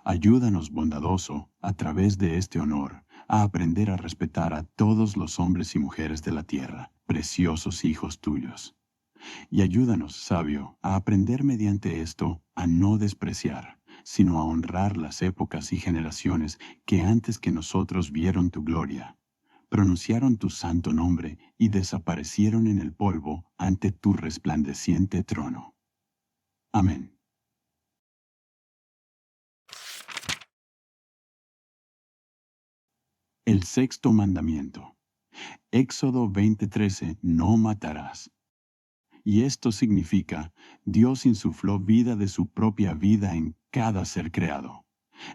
Ayúdanos, bondadoso, a través de este honor, a aprender a respetar a todos los hombres y mujeres de la tierra, preciosos hijos tuyos. Y ayúdanos, sabio, a aprender mediante esto a no despreciar, sino a honrar las épocas y generaciones que antes que nosotros vieron tu gloria, pronunciaron tu santo nombre y desaparecieron en el polvo ante tu resplandeciente trono. Amén. El sexto mandamiento. Éxodo 20:13, no matarás. Y esto significa, Dios insufló vida de su propia vida en cada ser creado.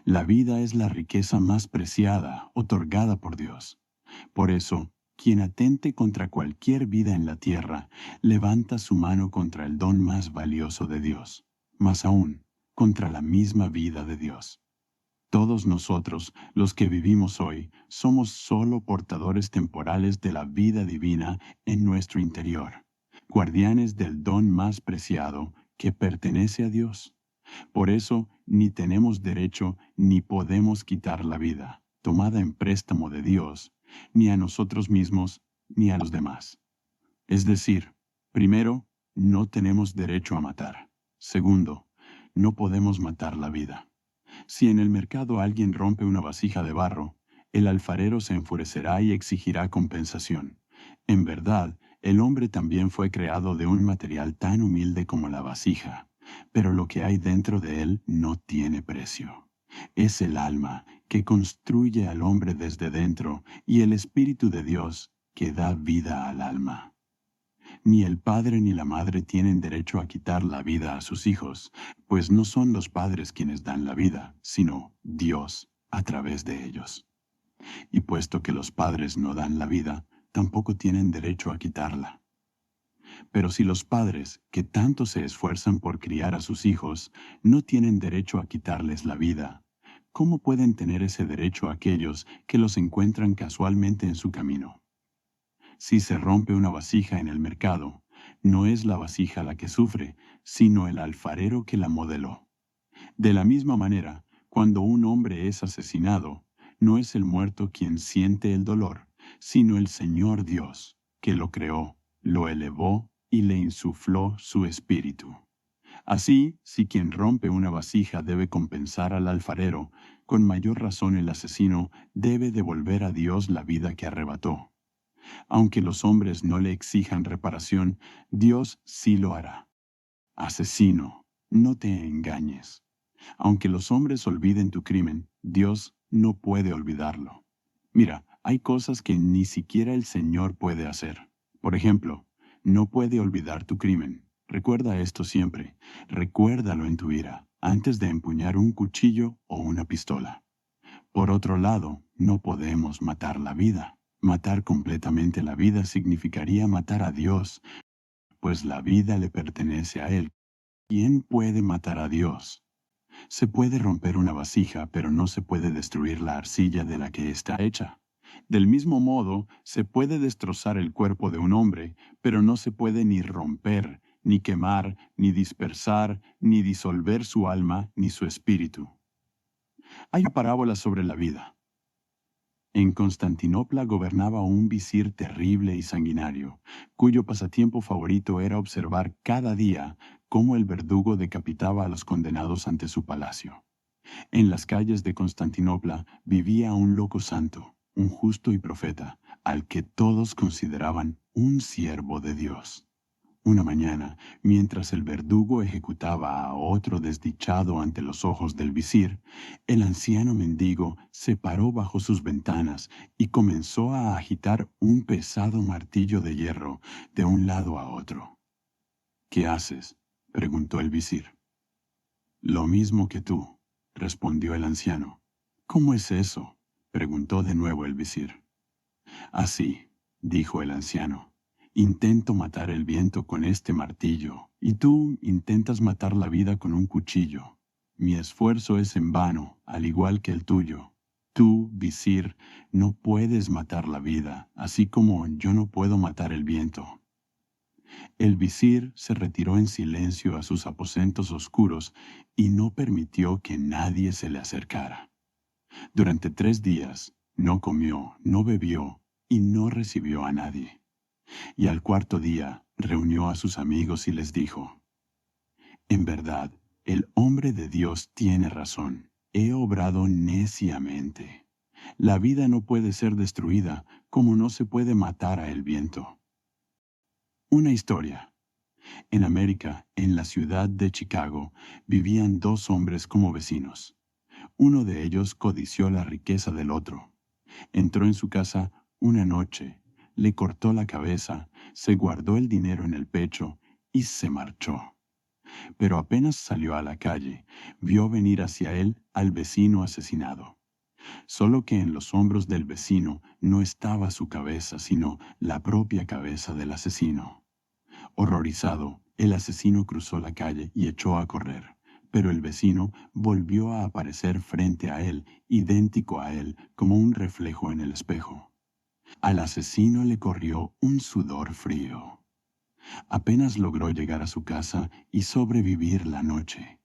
La vida es la riqueza más preciada, otorgada por Dios. Por eso, quien atente contra cualquier vida en la tierra, levanta su mano contra el don más valioso de Dios, más aún, contra la misma vida de Dios. Todos nosotros, los que vivimos hoy, somos solo portadores temporales de la vida divina en nuestro interior, guardianes del don más preciado que pertenece a Dios. Por eso, ni tenemos derecho ni podemos quitar la vida, tomada en préstamo de Dios, ni a nosotros mismos, ni a los demás. Es decir, primero, no tenemos derecho a matar. Segundo, no podemos matar la vida. Si en el mercado alguien rompe una vasija de barro, el alfarero se enfurecerá y exigirá compensación. En verdad, el hombre también fue creado de un material tan humilde como la vasija, pero lo que hay dentro de él no tiene precio. Es el alma que construye al hombre desde dentro y el Espíritu de Dios que da vida al alma. Ni el padre ni la madre tienen derecho a quitar la vida a sus hijos, pues no son los padres quienes dan la vida, sino Dios a través de ellos. Y puesto que los padres no dan la vida, tampoco tienen derecho a quitarla. Pero si los padres, que tanto se esfuerzan por criar a sus hijos, no tienen derecho a quitarles la vida, ¿cómo pueden tener ese derecho aquellos que los encuentran casualmente en su camino? Si se rompe una vasija en el mercado, no es la vasija la que sufre, sino el alfarero que la modeló. De la misma manera, cuando un hombre es asesinado, no es el muerto quien siente el dolor, sino el Señor Dios, que lo creó, lo elevó y le insufló su espíritu. Así, si quien rompe una vasija debe compensar al alfarero, con mayor razón el asesino debe devolver a Dios la vida que arrebató. Aunque los hombres no le exijan reparación, Dios sí lo hará. Asesino, no te engañes. Aunque los hombres olviden tu crimen, Dios no puede olvidarlo. Mira, hay cosas que ni siquiera el Señor puede hacer. Por ejemplo, no puede olvidar tu crimen. Recuerda esto siempre. Recuérdalo en tu ira, antes de empuñar un cuchillo o una pistola. Por otro lado, no podemos matar la vida. Matar completamente la vida significaría matar a Dios, pues la vida le pertenece a Él. ¿Quién puede matar a Dios? Se puede romper una vasija, pero no se puede destruir la arcilla de la que está hecha. Del mismo modo, se puede destrozar el cuerpo de un hombre, pero no se puede ni romper, ni quemar, ni dispersar, ni disolver su alma, ni su espíritu. Hay una parábola sobre la vida. En Constantinopla gobernaba un visir terrible y sanguinario, cuyo pasatiempo favorito era observar cada día cómo el verdugo decapitaba a los condenados ante su palacio. En las calles de Constantinopla vivía un loco santo, un justo y profeta, al que todos consideraban un siervo de Dios. Una mañana, mientras el verdugo ejecutaba a otro desdichado ante los ojos del visir, el anciano mendigo se paró bajo sus ventanas y comenzó a agitar un pesado martillo de hierro de un lado a otro. «¿Qué haces?», preguntó el visir. «Lo mismo que tú», respondió el anciano. «¿Cómo es eso?», preguntó de nuevo el visir. «Así», dijo el anciano. «Intento matar el viento con este martillo, y tú intentas matar la vida con un cuchillo. Mi esfuerzo es en vano, al igual que el tuyo. Tú, visir, no puedes matar la vida, así como yo no puedo matar el viento». El visir se retiró en silencio a sus aposentos oscuros y no permitió que nadie se le acercara. Durante 3 días no comió, no bebió y no recibió a nadie. Y al cuarto día reunió a sus amigos y les dijo: «En verdad, el hombre de Dios tiene razón. He obrado neciamente. La vida no puede ser destruida, como no se puede matar a el viento». Una historia. En América, en la ciudad de Chicago, vivían 2 hombres como vecinos. Uno de ellos codició la riqueza del otro. Entró en su casa una noche, le cortó la cabeza, se guardó el dinero en el pecho y se marchó. Pero apenas salió a la calle, vio venir hacia él al vecino asesinado. Solo que en los hombros del vecino no estaba su cabeza, sino la propia cabeza del asesino. Horrorizado, el asesino cruzó la calle y echó a correr, pero el vecino volvió a aparecer frente a él, idéntico a él, como un reflejo en el espejo. Al asesino le corrió un sudor frío. Apenas logró llegar a su casa y sobrevivir la noche.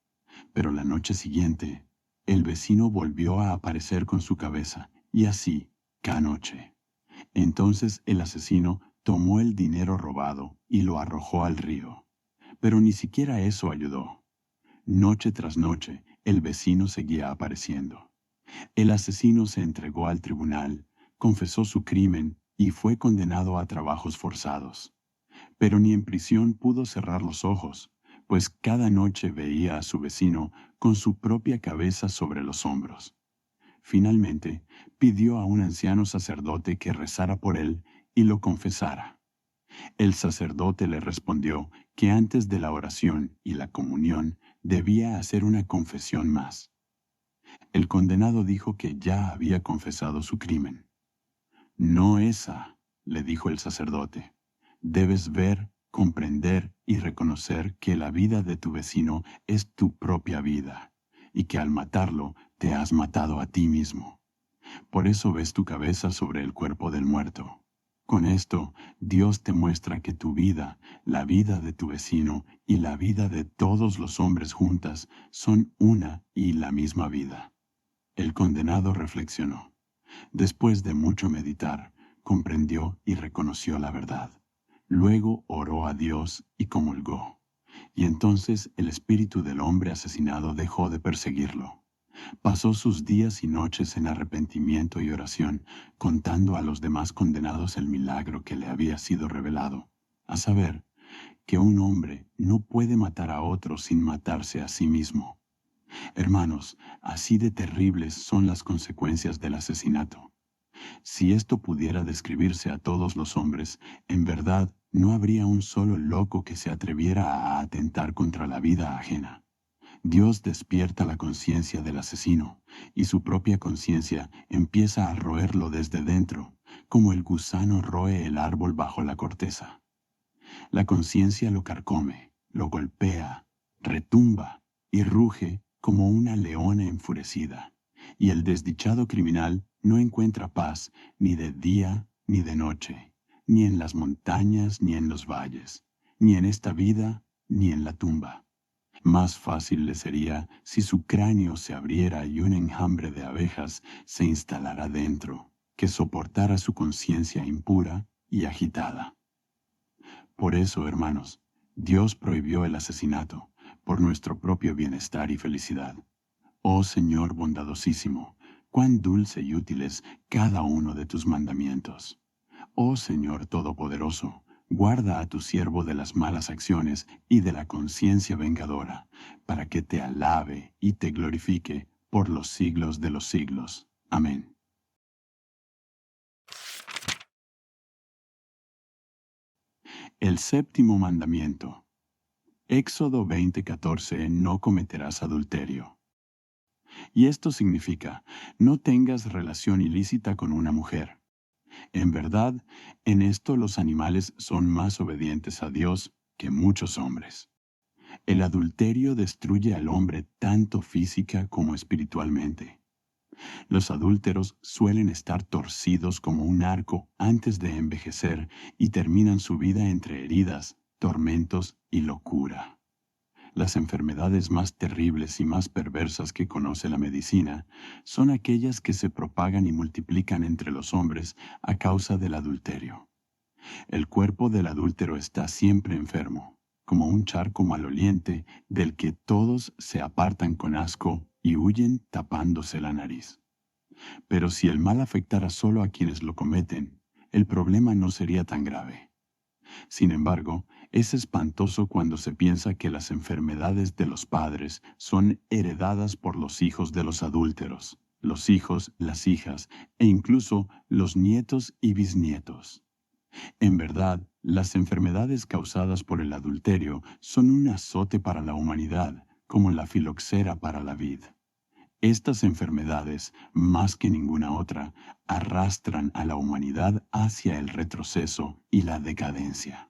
Pero la noche siguiente, el vecino volvió a aparecer con su cabeza, y así, cada noche. Entonces el asesino tomó el dinero robado y lo arrojó al río. Pero ni siquiera eso ayudó. Noche tras noche, el vecino seguía apareciendo. El asesino se entregó al tribunal, confesó su crimen y fue condenado a trabajos forzados. Pero ni en prisión pudo cerrar los ojos, pues cada noche veía a su vecino con su propia cabeza sobre los hombros. Finalmente, pidió a un anciano sacerdote que rezara por él y lo confesara. El sacerdote le respondió que antes de la oración y la comunión debía hacer una confesión más. El condenado dijo que ya había confesado su crimen. No esa, le dijo el sacerdote. Debes ver, comprender y reconocer que la vida de tu vecino es tu propia vida, y que al matarlo te has matado a ti mismo. Por eso ves tu cabeza sobre el cuerpo del muerto. Con esto, Dios te muestra que tu vida, la vida de tu vecino y la vida de todos los hombres juntas son una y la misma vida. El condenado reflexionó. Después de mucho meditar, comprendió y reconoció la verdad. Luego oró a Dios y comulgó. Y entonces el espíritu del hombre asesinado dejó de perseguirlo. Pasó sus días y noches en arrepentimiento y oración, contando a los demás condenados el milagro que le había sido revelado, a saber, que un hombre no puede matar a otro sin matarse a sí mismo. Hermanos, así de terribles son las consecuencias del asesinato. Si esto pudiera describirse a todos los hombres, en verdad no habría un solo loco que se atreviera a atentar contra la vida ajena. Dios despierta la conciencia del asesino, y su propia conciencia empieza a roerlo desde dentro, como el gusano roe el árbol bajo la corteza. La conciencia lo carcome, lo golpea, retumba y ruge como una leona enfurecida, y el desdichado criminal no encuentra paz ni de día ni de noche, ni en las montañas ni en los valles, ni en esta vida ni en la tumba. Más fácil le sería si su cráneo se abriera y un enjambre de abejas se instalara dentro, que soportara su conciencia impura y agitada. Por eso, hermanos, Dios prohibió el asesinato, por nuestro propio bienestar y felicidad. Oh Señor bondadosísimo, cuán dulce y útil es cada uno de tus mandamientos. Oh Señor Todopoderoso, guarda a tu siervo de las malas acciones y de la conciencia vengadora, para que te alabe y te glorifique por los siglos de los siglos. Amén. El séptimo mandamiento. Éxodo 20:14. No cometerás adulterio. Y esto significa, no tengas relación ilícita con una mujer. En verdad, en esto los animales son más obedientes a Dios que muchos hombres. El adulterio destruye al hombre tanto física como espiritualmente. Los adúlteros suelen estar torcidos como un arco antes de envejecer y terminan su vida entre heridas, tormentos y locura. Las enfermedades más terribles y más perversas que conoce la medicina son aquellas que se propagan y multiplican entre los hombres a causa del adulterio. El cuerpo del adúltero está siempre enfermo, como un charco maloliente del que todos se apartan con asco y huyen tapándose la nariz. Pero si el mal afectara solo a quienes lo cometen, el problema no sería tan grave. Sin embargo, es espantoso cuando se piensa que las enfermedades de los padres son heredadas por los hijos de los adúlteros, los hijos, las hijas e incluso los nietos y bisnietos. En verdad, las enfermedades causadas por el adulterio son un azote para la humanidad, como la filoxera para la vid. Estas enfermedades, más que ninguna otra, arrastran a la humanidad hacia el retroceso y la decadencia.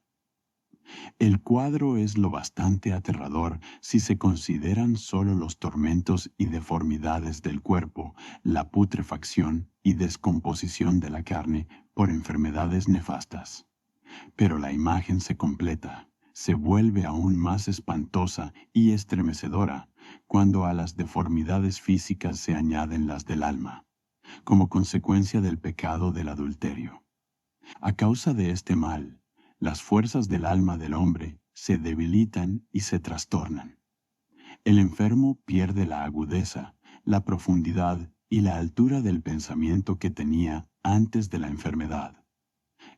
El cuadro es lo bastante aterrador si se consideran solo los tormentos y deformidades del cuerpo, la putrefacción y descomposición de la carne por enfermedades nefastas. Pero la imagen se completa, se vuelve aún más espantosa y estremecedora cuando a las deformidades físicas se añaden las del alma, como consecuencia del pecado del adulterio. A causa de este mal, las fuerzas del alma del hombre se debilitan y se trastornan. El enfermo pierde la agudeza, la profundidad y la altura del pensamiento que tenía antes de la enfermedad.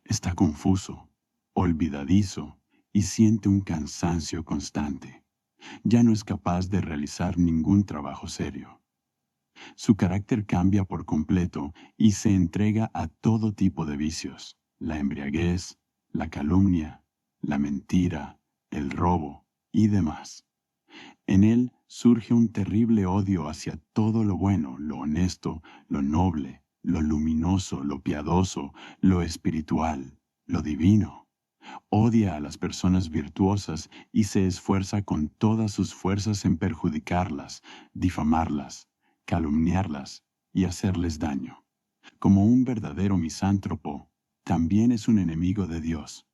Está confuso, olvidadizo y siente un cansancio constante. Ya no es capaz de realizar ningún trabajo serio. Su carácter cambia por completo y se entrega a todo tipo de vicios, la embriaguez, la calumnia, la mentira, el robo y demás. En él surge un terrible odio hacia todo lo bueno, lo honesto, lo noble, lo luminoso, lo piadoso, lo espiritual, lo divino. Odia a las personas virtuosas y se esfuerza con todas sus fuerzas en perjudicarlas, difamarlas, calumniarlas y hacerles daño. Como un verdadero misántropo, también es un enemigo de Dios.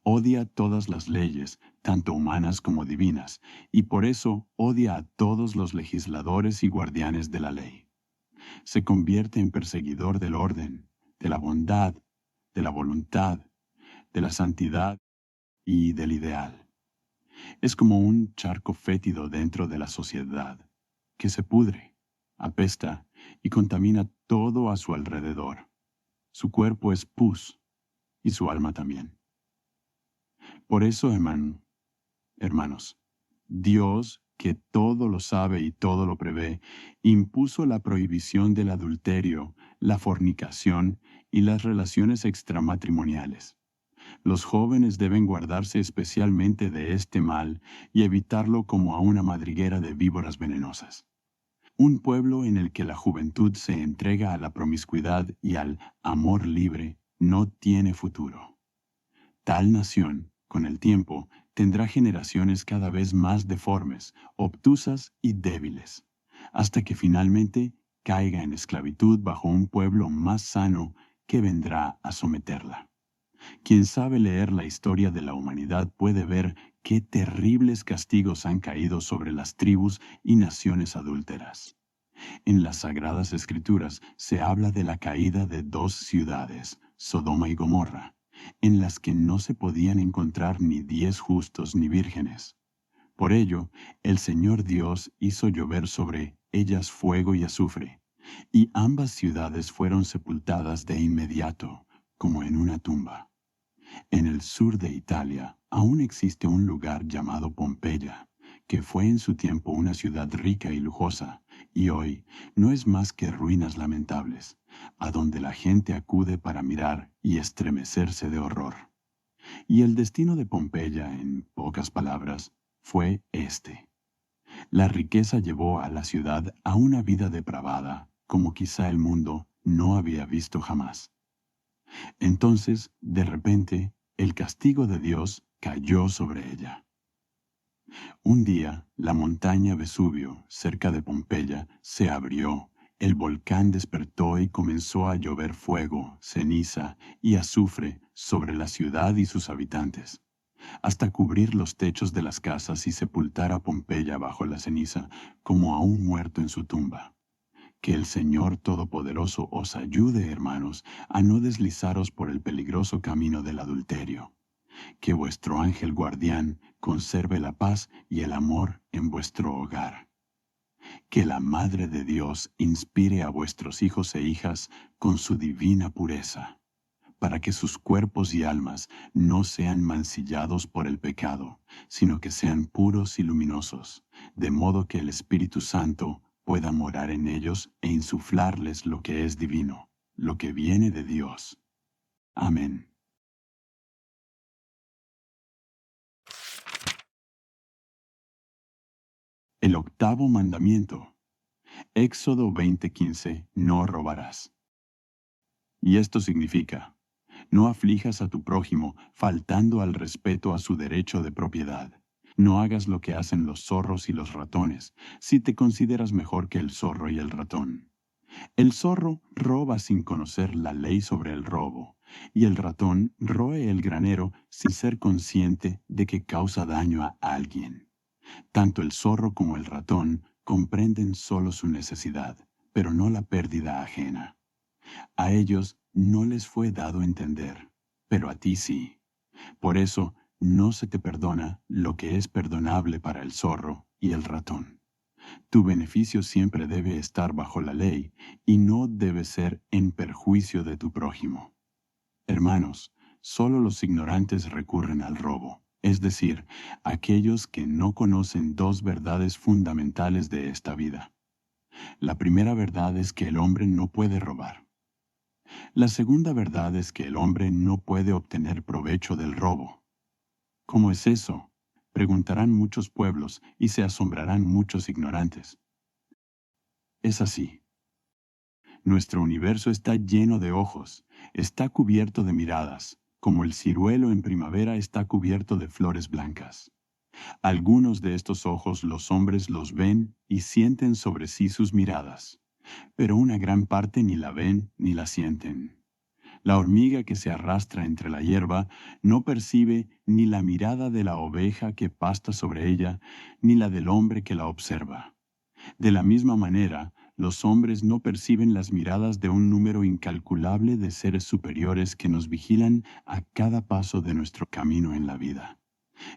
Odia todas las leyes, tanto humanas como divinas, y por eso odia a todos los legisladores y guardianes de la ley. Se convierte en perseguidor del orden, de la bondad, de la voluntad, de la santidad y del ideal. Es como un charco fétido dentro de la sociedad, que se pudre, apesta y contamina todo a su alrededor. Su cuerpo es pus y su alma también. Por eso, hermanos, Dios, que todo lo sabe y todo lo prevé, impuso la prohibición del adulterio, la fornicación y las relaciones extramatrimoniales. Los jóvenes deben guardarse especialmente de este mal y evitarlo como a una madriguera de víboras venenosas. Un pueblo en el que la juventud se entrega a la promiscuidad y al amor libre no tiene futuro. Tal nación, con el tiempo, tendrá generaciones cada vez más deformes, obtusas y débiles, hasta que finalmente caiga en esclavitud bajo un pueblo más sano que vendrá a someterla. Quien sabe leer la historia de la humanidad puede ver qué terribles castigos han caído sobre las tribus y naciones adúlteras. En las Sagradas Escrituras se habla de la caída de dos ciudades, Sodoma y Gomorra, en las que no se podían encontrar ni 10 justos ni vírgenes. Por ello, el Señor Dios hizo llover sobre ellas fuego y azufre, y ambas ciudades fueron sepultadas de inmediato, como en una tumba. En el sur de Italia aún existe un lugar llamado Pompeya, que fue en su tiempo una ciudad rica y lujosa, y hoy no es más que ruinas lamentables, a donde la gente acude para mirar y estremecerse de horror. Y el destino de Pompeya, en pocas palabras, fue este. La riqueza llevó a la ciudad a una vida depravada, como quizá el mundo no había visto jamás. Entonces, de repente, el castigo de Dios cayó sobre ella. Un día, la montaña Vesubio, cerca de Pompeya, se abrió, el volcán despertó y comenzó a llover fuego, ceniza y azufre sobre la ciudad y sus habitantes, hasta cubrir los techos de las casas y sepultar a Pompeya bajo la ceniza como a un muerto en su tumba. Que el Señor Todopoderoso os ayude, hermanos, a no deslizaros por el peligroso camino del adulterio. Que vuestro ángel guardián conserve la paz y el amor en vuestro hogar. Que la Madre de Dios inspire a vuestros hijos e hijas con su divina pureza, para que sus cuerpos y almas no sean mancillados por el pecado, sino que sean puros y luminosos, de modo que el Espíritu Santo pueda morar en ellos e insuflarles lo que es divino, lo que viene de Dios. Amén. El octavo mandamiento. Éxodo 20:15. No robarás. Y esto significa: no aflijas a tu prójimo faltando al respeto a su derecho de propiedad. No hagas lo que hacen los zorros y los ratones, si te consideras mejor que el zorro y el ratón. El zorro roba sin conocer la ley sobre el robo, y el ratón roe el granero sin ser consciente de que causa daño a alguien. Tanto el zorro como el ratón comprenden solo su necesidad, pero no la pérdida ajena. A ellos no les fue dado entender, pero a ti sí. Por eso no se te perdona lo que es perdonable para el zorro y el ratón. Tu beneficio siempre debe estar bajo la ley y no debe ser en perjuicio de tu prójimo. Hermanos, solo los ignorantes recurren al robo, es decir, aquellos que no conocen dos verdades fundamentales de esta vida. La primera verdad es que el hombre no puede robar. La segunda verdad es que el hombre no puede obtener provecho del robo. ¿Cómo es eso? Preguntarán muchos pueblos y se asombrarán muchos ignorantes. Es así. Nuestro universo está lleno de ojos, está cubierto de miradas, como el ciruelo en primavera está cubierto de flores blancas. Algunos de estos ojos los hombres los ven y sienten sobre sí sus miradas, pero una gran parte ni la ven ni la sienten. La hormiga que se arrastra entre la hierba no percibe ni la mirada de la oveja que pasta sobre ella, ni la del hombre que la observa. De la misma manera, los hombres no perciben las miradas de un número incalculable de seres superiores que nos vigilan a cada paso de nuestro camino en la vida.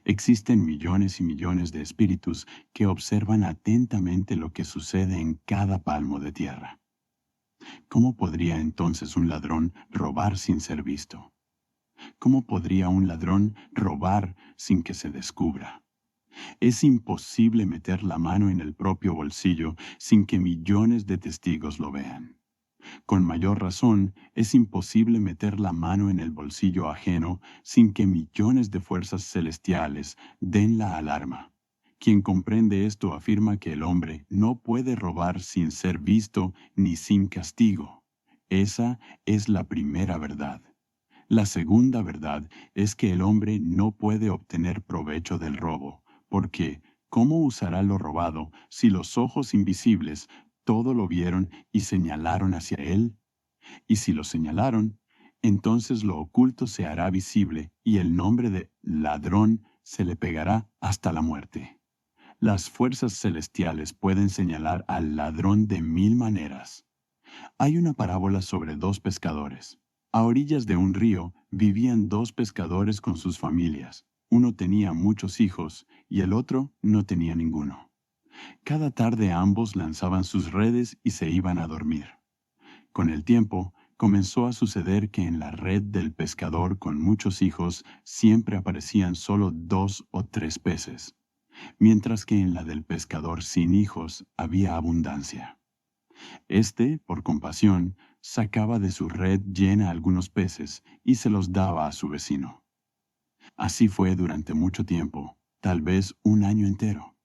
Existen millones y millones de espíritus que observan atentamente lo que sucede en cada palmo de tierra. ¿Cómo podría entonces un ladrón robar sin ser visto? ¿Cómo podría un ladrón robar sin que se descubra? Es imposible meter la mano en el propio bolsillo sin que millones de testigos lo vean. Con mayor razón, es imposible meter la mano en el bolsillo ajeno sin que millones de fuerzas celestiales den la alarma. Quien comprende esto afirma que el hombre no puede robar sin ser visto ni sin castigo. Esa es la primera verdad. La segunda verdad es que el hombre no puede obtener provecho del robo, porque ¿cómo usará lo robado si los ojos invisibles todo lo vieron y señalaron hacia él? Y si lo señalaron, entonces lo oculto se hará visible y el nombre de ladrón se le pegará hasta la muerte. Las fuerzas celestiales pueden señalar al ladrón de 1000 maneras. Hay una parábola sobre dos pescadores. A orillas de un río vivían dos pescadores con sus familias. Uno tenía muchos hijos y el otro no tenía ninguno. Cada tarde ambos lanzaban sus redes y se iban a dormir. Con el tiempo, comenzó a suceder que en la red del pescador con muchos hijos siempre aparecían solo 2 o 3 peces, mientras que en la del pescador sin hijos había abundancia. Este, por compasión, sacaba de su red llena algunos peces y se los daba a su vecino. Así fue durante mucho tiempo, tal vez un año entero.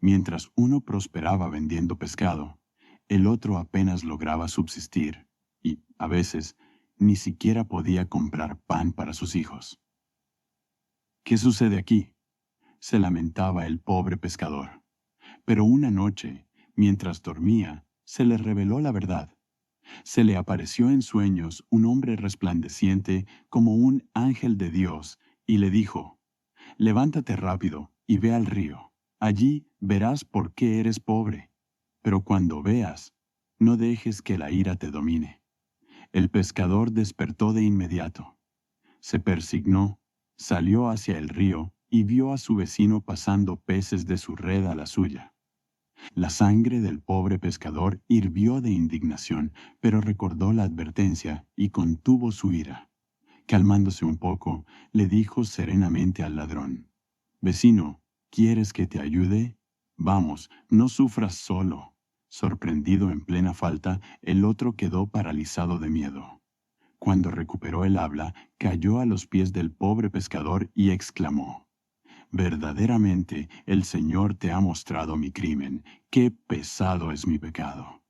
Mientras uno prosperaba vendiendo pescado, el otro apenas lograba subsistir y, a veces, ni siquiera podía comprar pan para sus hijos. ¿Qué sucede aquí?, se lamentaba el pobre pescador. Pero una noche, mientras dormía, se le reveló la verdad. Se le apareció en sueños un hombre resplandeciente como un ángel de Dios y le dijo: «Levántate rápido y ve al río. Allí verás por qué eres pobre. Pero cuando veas, no dejes que la ira te domine». El pescador despertó de inmediato. Se persignó, salió hacia el río y vio a su vecino pasando peces de su red a la suya. La sangre del pobre pescador hirvió de indignación, pero recordó la advertencia y contuvo su ira. Calmándose un poco, le dijo serenamente al ladrón: «Vecino, ¿quieres que te ayude? Vamos, no sufras solo». Sorprendido en plena falta, el otro quedó paralizado de miedo. Cuando recuperó el habla, cayó a los pies del pobre pescador y exclamó: «Verdaderamente el Señor te ha mostrado mi crimen. ¡Qué pesado es mi pecado!».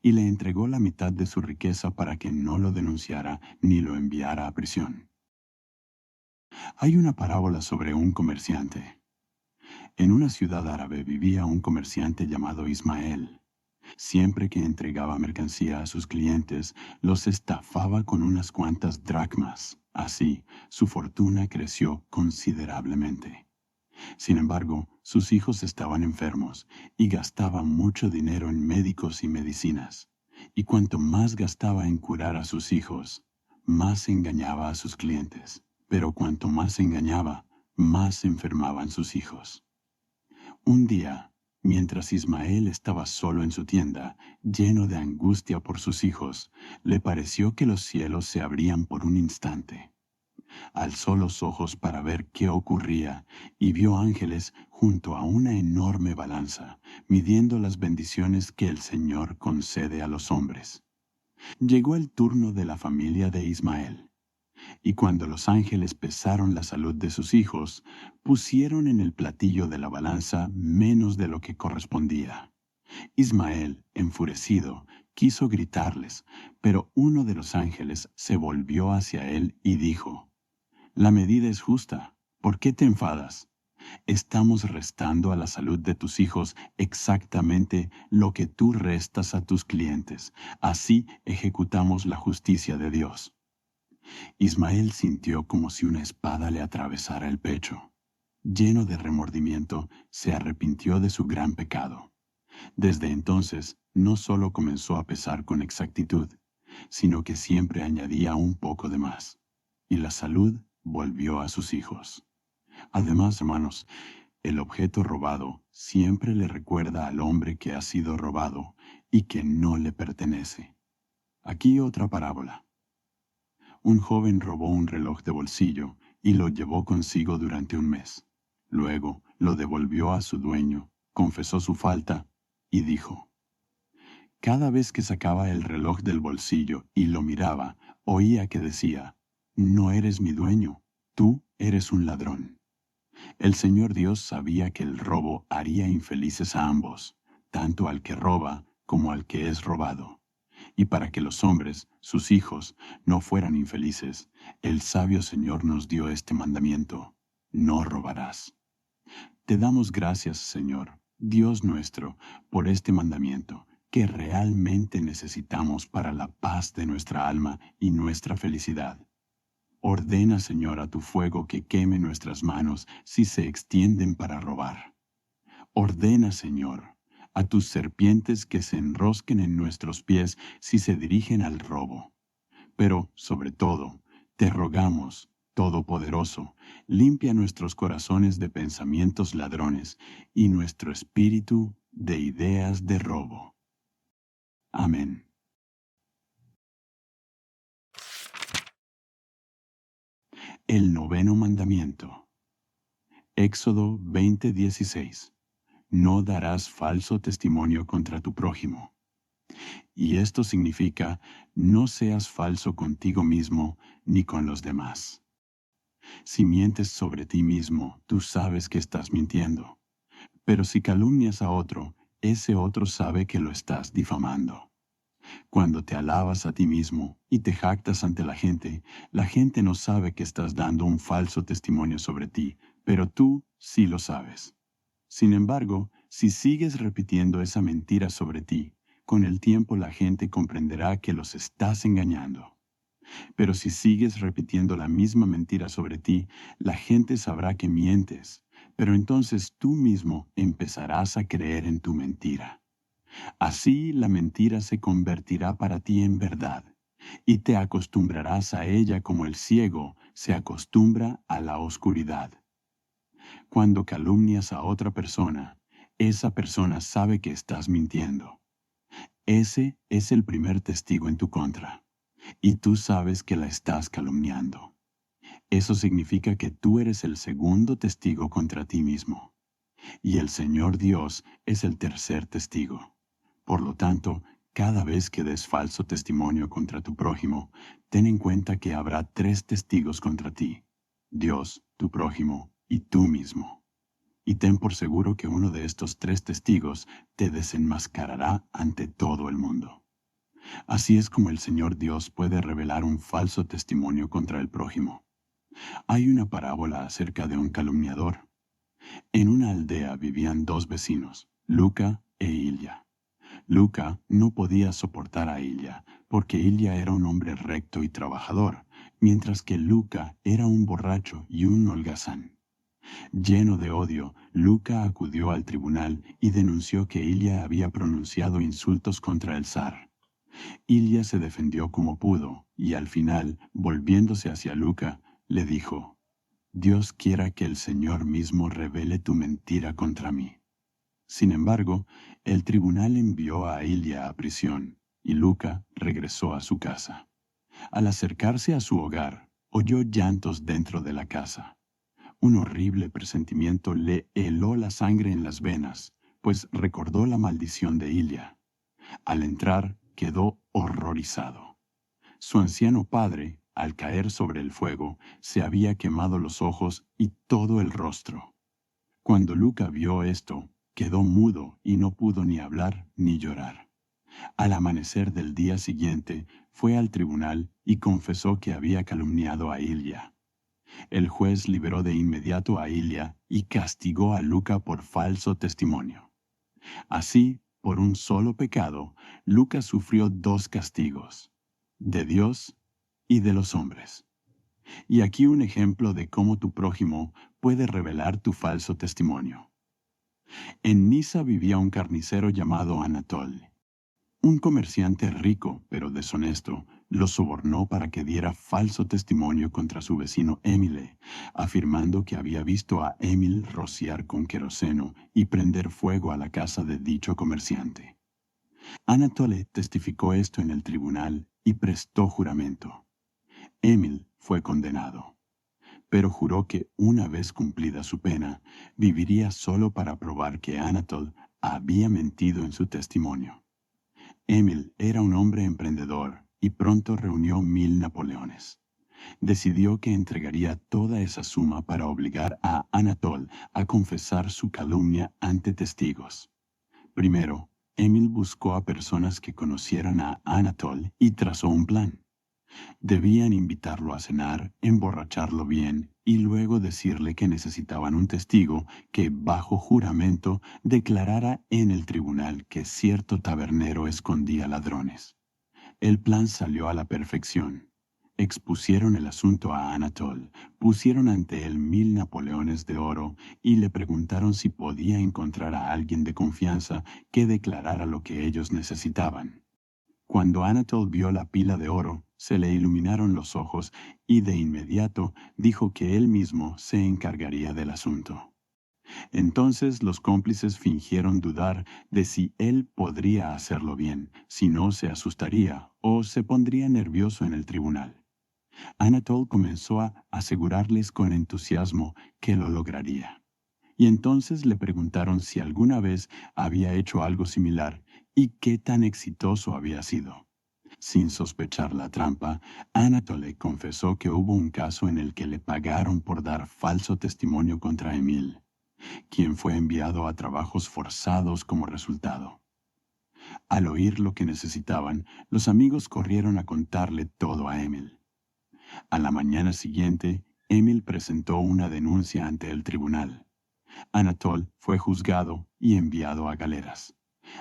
Y le entregó la mitad de su riqueza para que no lo denunciara ni lo enviara a prisión. Hay una parábola sobre un comerciante. En una ciudad árabe vivía un comerciante llamado Ismael. Siempre que entregaba mercancía a sus clientes, los estafaba con unas cuantas dracmas. Así, su fortuna creció considerablemente. Sin embargo, sus hijos estaban enfermos y gastaba mucho dinero en médicos y medicinas. Y cuanto más gastaba en curar a sus hijos, más engañaba a sus clientes. Pero cuanto más engañaba, más enfermaban sus hijos. Un día, mientras Ismael estaba solo en su tienda, lleno de angustia por sus hijos, le pareció que los cielos se abrían por un instante. Alzó los ojos para ver qué ocurría y vio ángeles junto a una enorme balanza, midiendo las bendiciones que el Señor concede a los hombres. Llegó el turno de la familia de Ismael, y cuando los ángeles pesaron la salud de sus hijos, pusieron en el platillo de la balanza menos de lo que correspondía. Ismael, enfurecido, quiso gritarles, pero uno de los ángeles se volvió hacia él y dijo: «La medida es justa. ¿Por qué te enfadas? Estamos restando a la salud de tus hijos exactamente lo que tú restas a tus clientes. Así ejecutamos la justicia de Dios». Ismael sintió como si una espada le atravesara el pecho. Lleno de remordimiento, se arrepintió de su gran pecado. Desde entonces, no solo comenzó a pesar con exactitud, sino que siempre añadía un poco de más. Y la salud volvió a sus hijos. Además, hermanos, el objeto robado siempre le recuerda al hombre que ha sido robado y que no le pertenece. Aquí otra parábola. Un joven robó un reloj de bolsillo y lo llevó consigo durante un mes. Luego lo devolvió a su dueño, confesó su falta y dijo: «Cada vez que sacaba el reloj del bolsillo y lo miraba, oía que decía: «No eres mi dueño, tú eres un ladrón». El Señor Dios sabía que el robo haría infelices a ambos, tanto al que roba como al que es robado. Y para que los hombres, sus hijos, no fueran infelices, el sabio Señor nos dio este mandamiento: no robarás. Te damos gracias, Señor, Dios nuestro, por este mandamiento que realmente necesitamos para la paz de nuestra alma y nuestra felicidad. Ordena, Señor, a tu fuego que queme nuestras manos si se extienden para robar. Ordena, Señor, a tus serpientes que se enrosquen en nuestros pies si se dirigen al robo. Pero, sobre todo, te rogamos, Todopoderoso, limpia nuestros corazones de pensamientos ladrones y nuestro espíritu de ideas de robo. Amén. El noveno mandamiento. Éxodo 20:16. No darás falso testimonio contra tu prójimo. Y esto significa: no seas falso contigo mismo ni con los demás. Si mientes sobre ti mismo, tú sabes que estás mintiendo. Pero si calumnias a otro, ese otro sabe que lo estás difamando. Cuando te alabas a ti mismo y te jactas ante la gente no sabe que estás dando un falso testimonio sobre ti, pero tú sí lo sabes. Sin embargo, si sigues repitiendo esa mentira sobre ti, con el tiempo la gente comprenderá que los estás engañando. Pero si sigues repitiendo la misma mentira sobre ti, la gente sabrá que mientes, pero entonces tú mismo empezarás a creer en tu mentira. Así la mentira se convertirá para ti en verdad, y te acostumbrarás a ella como el ciego se acostumbra a la oscuridad. Cuando calumnias a otra persona, esa persona sabe que estás mintiendo. Ese es el primer testigo en tu contra, y tú sabes que la estás calumniando. Eso significa que tú eres el segundo testigo contra ti mismo, y el Señor Dios es el tercer testigo. Por lo tanto, cada vez que des falso testimonio contra tu prójimo, ten en cuenta que habrá 3 testigos contra ti: Dios, tu prójimo y tú mismo. Y ten por seguro que uno de estos 3 testigos te desenmascarará ante todo el mundo. Así es como el Señor Dios puede revelar un falso testimonio contra el prójimo. Hay una parábola acerca de un calumniador. En una aldea vivían 2 vecinos, Luca e Ilya. Luca no podía soportar a Ilya, porque Ilya era un hombre recto y trabajador, mientras que Luca era un borracho y un holgazán. Lleno de odio, Luca acudió al tribunal y denunció que Ilya había pronunciado insultos contra el zar. Ilya se defendió como pudo y al final, volviéndose hacia Luca, le dijo: «Dios quiera que el Señor mismo revele tu mentira contra mí». Sin embargo, el tribunal envió a Ilya a prisión y Luca regresó a su casa. Al acercarse a su hogar, oyó llantos dentro de la casa. Un horrible presentimiento le heló la sangre en las venas, pues recordó la maldición de Ilya. Al entrar, quedó horrorizado. Su anciano padre, al caer sobre el fuego, se había quemado los ojos y todo el rostro. Cuando Luca vio esto, quedó mudo y no pudo ni hablar ni llorar. Al amanecer del día siguiente, fue al tribunal y confesó que había calumniado a Ilia. El juez liberó de inmediato a Ilia y castigó a Luca por falso testimonio. Así, por un solo pecado, Luca sufrió 2 castigos, de Dios y de los hombres. Y aquí un ejemplo de cómo tu prójimo puede revelar tu falso testimonio. En Nisa vivía un carnicero llamado Anatol. Un comerciante rico, pero deshonesto, lo sobornó para que diera falso testimonio contra su vecino Émile, afirmando que había visto a Émile rociar con queroseno y prender fuego a la casa de dicho comerciante. Anatole testificó esto en el tribunal y prestó juramento. Émile fue condenado, pero juró que, una vez cumplida su pena, viviría solo para probar que Anatole había mentido en su testimonio. Émile era un hombre emprendedor y pronto reunió 1000 napoleones. Decidió que entregaría toda esa suma para obligar a Anatole a confesar su calumnia ante testigos. Primero, Émile buscó a personas que conocieran a Anatole y trazó un plan. Debían invitarlo a cenar, emborracharlo bien y luego decirle que necesitaban un testigo que, bajo juramento, declarara en el tribunal que cierto tabernero escondía ladrones. El plan salió a la perfección. Expusieron el asunto a Anatole, pusieron ante él 1000 napoleones de oro y le preguntaron si podía encontrar a alguien de confianza que declarara lo que ellos necesitaban. Cuando Anatole vio la pila de oro, se le iluminaron los ojos y de inmediato dijo que él mismo se encargaría del asunto. Entonces los cómplices fingieron dudar de si él podría hacerlo bien, si no se asustaría o se pondría nervioso en el tribunal. Anatole comenzó a asegurarles con entusiasmo que lo lograría. Y entonces le preguntaron si alguna vez había hecho algo similar y qué tan exitoso había sido. Sin sospechar la trampa, Anatole confesó que hubo un caso en el que le pagaron por dar falso testimonio contra Émile, quien fue enviado a trabajos forzados como resultado. Al oír lo que necesitaban, los amigos corrieron a contarle todo a Émile. A la mañana siguiente, Émile presentó una denuncia ante el tribunal. Anatole fue juzgado y enviado a galeras.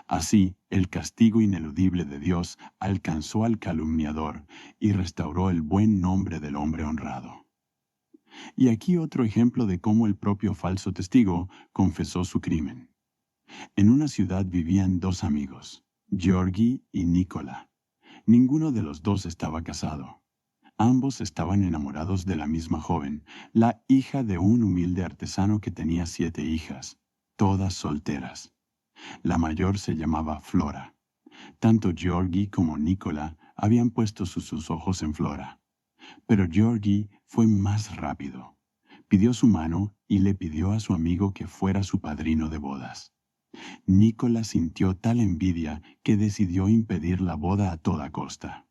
Así, el castigo ineludible de Dios alcanzó al calumniador y restauró el buen nombre del hombre honrado. Y aquí otro ejemplo de cómo el propio falso testigo confesó su crimen. En una ciudad vivían 2 amigos, Georgi y Nicola. Ninguno de los 2 estaba casado. Ambos estaban enamorados de la misma joven, la hija de un humilde artesano que tenía 7 hijas, todas solteras. La mayor se llamaba Flora. Tanto Georgi como Nicola habían puesto sus ojos en Flora. Pero Georgi fue más rápido. Pidió su mano y le pidió a su amigo que fuera su padrino de bodas. Nicola sintió tal envidia que decidió impedir la boda a toda costa.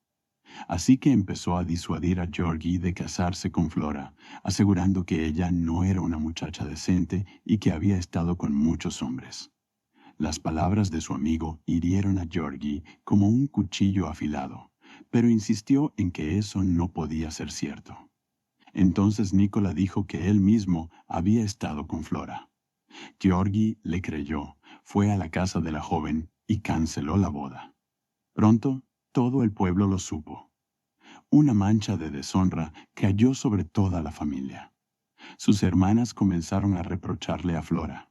Así que empezó a disuadir a Georgi de casarse con Flora, asegurando que ella no era una muchacha decente y que había estado con muchos hombres. Las palabras de su amigo hirieron a Georgi como un cuchillo afilado, pero insistió en que eso no podía ser cierto. Entonces Nicola dijo que él mismo había estado con Flora. Georgi le creyó, fue a la casa de la joven y canceló la boda. Pronto, todo el pueblo lo supo. Una mancha de deshonra cayó sobre toda la familia. Sus hermanas comenzaron a reprocharle a Flora.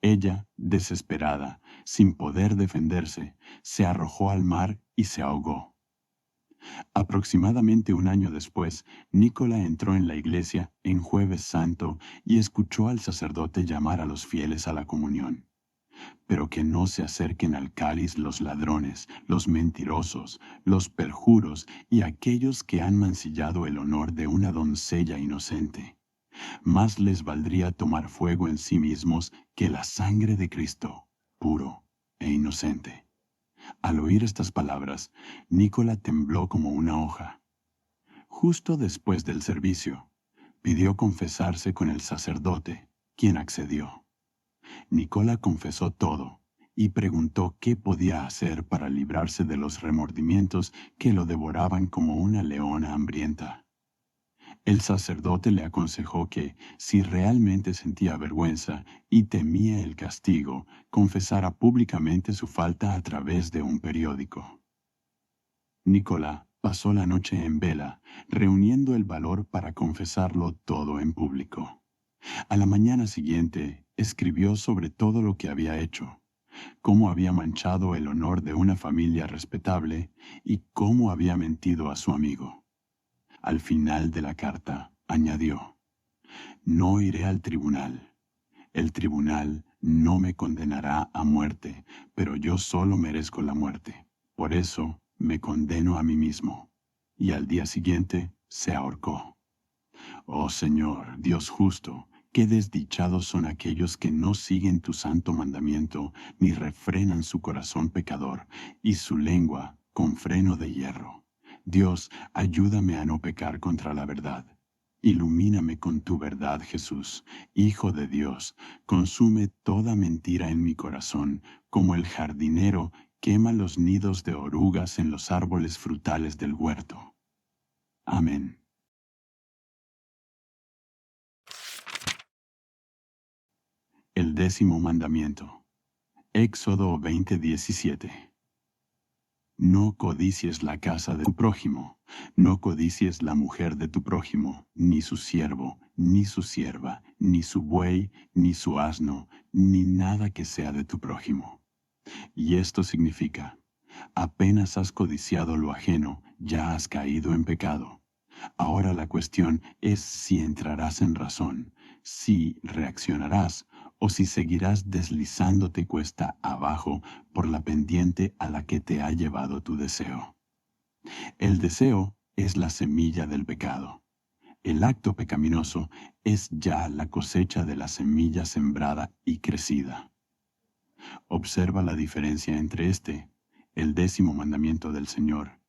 Ella, desesperada, sin poder defenderse, se arrojó al mar y se ahogó. Aproximadamente un año después, Nicola entró en la iglesia en Jueves Santo y escuchó al sacerdote llamar a los fieles a la comunión. Pero que no se acerquen al cáliz los ladrones, los mentirosos, los perjuros y aquellos que han mancillado el honor de una doncella inocente. Más les valdría tomar fuego en sí mismos que la sangre de Cristo, puro e inocente. Al oír estas palabras, Nicola tembló como una hoja. Justo después del servicio, pidió confesarse con el sacerdote, quien accedió. Nicola confesó todo y preguntó qué podía hacer para librarse de los remordimientos que lo devoraban como una leona hambrienta. El sacerdote le aconsejó que, si realmente sentía vergüenza y temía el castigo, confesara públicamente su falta a través de un periódico. Nicola pasó la noche en vela, reuniendo el valor para confesarlo todo en público. A la mañana siguiente, escribió sobre todo lo que había hecho, cómo había manchado el honor de una familia respetable y cómo había mentido a su amigo. Al final de la carta, añadió: «No iré al tribunal. El tribunal no me condenará a muerte, pero yo solo merezco la muerte. Por eso me condeno a mí mismo». Y al día siguiente se ahorcó. Oh Señor, Dios justo, qué desdichados son aquellos que no siguen tu santo mandamiento, ni refrenan su corazón pecador y su lengua con freno de hierro. Dios, ayúdame a no pecar contra la verdad. Ilumíname con tu verdad, Jesús, Hijo de Dios. Consume toda mentira en mi corazón, como el jardinero quema los nidos de orugas en los árboles frutales del huerto. Amén. El 10º mandamiento. Éxodo 20:17. No codicies la casa de tu prójimo, no codicies la mujer de tu prójimo, ni su siervo, ni su sierva, ni su buey, ni su asno, ni nada que sea de tu prójimo. Y esto significa: apenas has codiciado lo ajeno, ya has caído en pecado. Ahora la cuestión es si entrarás en razón, si reaccionarás o si seguirás deslizándote cuesta abajo por la pendiente a la que te ha llevado tu deseo. El deseo es la semilla del pecado. El acto pecaminoso es ya la cosecha de la semilla sembrada y crecida. Observa la diferencia entre el 10º mandamiento del Señor,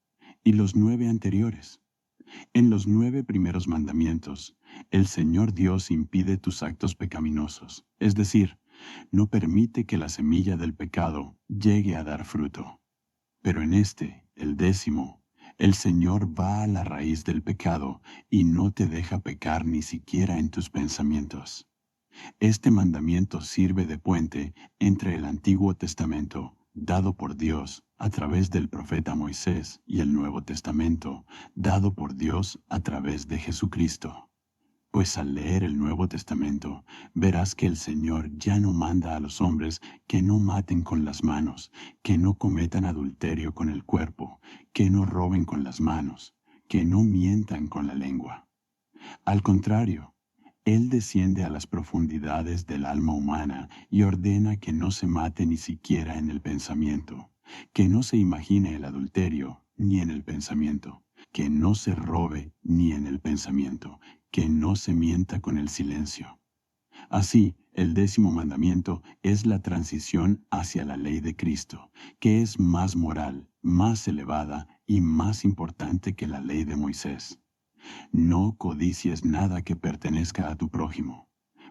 y los 9 anteriores. En los 9 primeros mandamientos, el Señor Dios impide tus actos pecaminosos, es decir, no permite que la semilla del pecado llegue a dar fruto. Pero en el 10º, el Señor va a la raíz del pecado y no te deja pecar ni siquiera en tus pensamientos. Este mandamiento sirve de puente entre el Antiguo Testamento, dado por Dios a través del profeta Moisés, y el Nuevo Testamento, dado por Dios a través de Jesucristo. Pues al leer el Nuevo Testamento, verás que el Señor ya no manda a los hombres que no maten con las manos, que no cometan adulterio con el cuerpo, que no roben con las manos, que no mientan con la lengua. Al contrario, Él desciende a las profundidades del alma humana y ordena que no se mate ni siquiera en el pensamiento, que no se imagine el adulterio ni en el pensamiento, que no se robe ni en el pensamiento, que no se mienta con el silencio. Así, el 10º mandamiento es la transición hacia la ley de Cristo, que es más moral, más elevada y más importante que la ley de Moisés. No codicies nada que pertenezca a tu prójimo,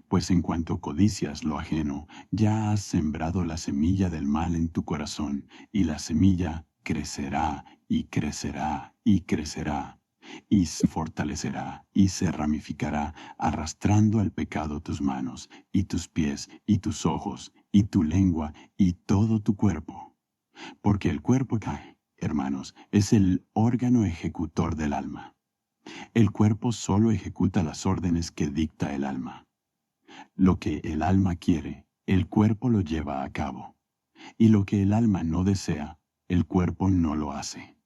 pues en cuanto codicias lo ajeno, ya has sembrado la semilla del mal en tu corazón, y la semilla crecerá y crecerá y crecerá, y se fortalecerá y se ramificará, arrastrando al pecado tus manos, y tus pies, y tus ojos, y tu lengua, y todo tu cuerpo. Porque el cuerpo, hermanos, es el órgano ejecutor del alma. El cuerpo solo ejecuta las órdenes que dicta el alma. Lo que el alma quiere, el cuerpo lo lleva a cabo. Y lo que el alma no desea, el cuerpo no lo hace.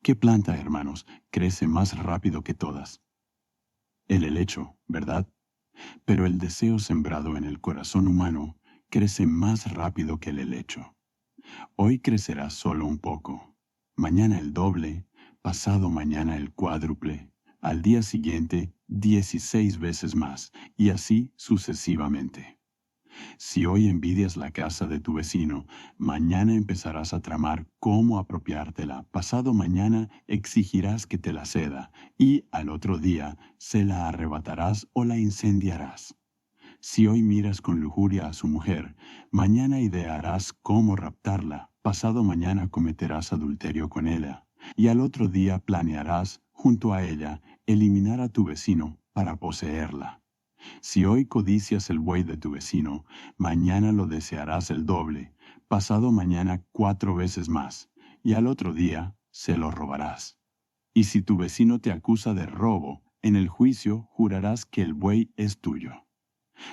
¿Qué planta, hermanos, crece más rápido que todas? El helecho, ¿verdad? Pero el deseo sembrado en el corazón humano crece más rápido que el helecho. Hoy crecerá solo un poco, mañana el doble, pasado mañana el cuádruple, al día siguiente 16 veces más, y así sucesivamente. Si hoy envidias la casa de tu vecino, mañana empezarás a tramar cómo apropiártela, pasado mañana exigirás que te la ceda, y al otro día se la arrebatarás o la incendiarás. Si hoy miras con lujuria a su mujer, mañana idearás cómo raptarla, pasado mañana cometerás adulterio con ella, y al otro día planearás, junto a ella, eliminar a tu vecino para poseerla. Si hoy codicias el buey de tu vecino, mañana lo desearás el doble, pasado mañana 4 veces más, y al otro día se lo robarás. Y si tu vecino te acusa de robo, en el juicio jurarás que el buey es tuyo.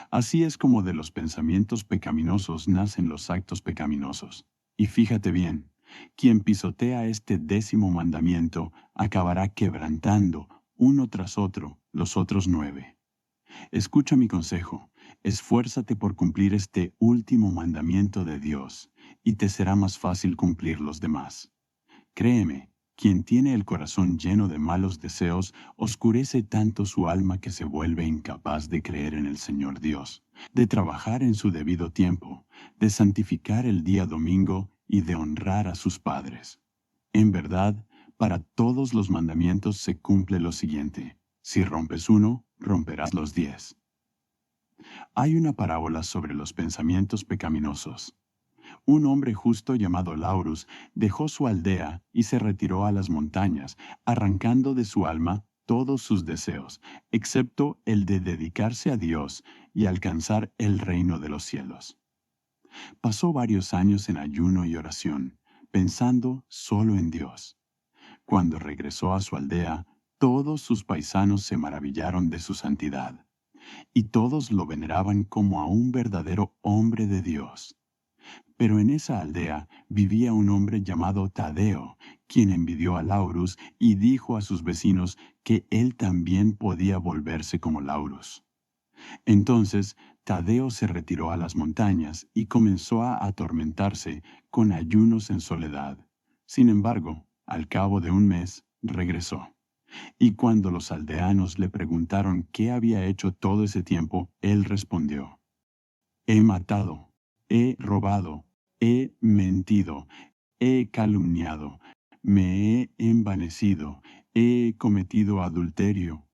Así es como de los pensamientos pecaminosos nacen los actos pecaminosos. Y fíjate bien, quien pisotea este 10º mandamiento acabará quebrantando, uno tras otro, los otros 9. Escucha mi consejo, esfuérzate por cumplir este último mandamiento de Dios, y te será más fácil cumplir los demás. Créeme, quien tiene el corazón lleno de malos deseos oscurece tanto su alma que se vuelve incapaz de creer en el Señor Dios, de trabajar en su debido tiempo, de santificar el día domingo y de honrar a sus padres. En verdad, para todos los mandamientos se cumple lo siguiente: si rompes uno, romperás los 10. Hay una parábola sobre los pensamientos pecaminosos. Un hombre justo llamado Laurus dejó su aldea y se retiró a las montañas, arrancando de su alma todos sus deseos, excepto el de dedicarse a Dios y alcanzar el reino de los cielos. Pasó varios años en ayuno y oración, pensando solo en Dios. Cuando regresó a su aldea, todos sus paisanos se maravillaron de su santidad, y todos lo veneraban como a un verdadero hombre de Dios. Pero en esa aldea vivía un hombre llamado Tadeo, quien envidió a Laurus y dijo a sus vecinos que él también podía volverse como Laurus. Entonces Tadeo se retiró a las montañas y comenzó a atormentarse con ayunos en soledad. Sin embargo, al cabo de un mes, regresó. Y cuando los aldeanos le preguntaron qué había hecho todo ese tiempo, él respondió: he matado, he robado, he mentido, he calumniado, me he envanecido, he cometido adulterio,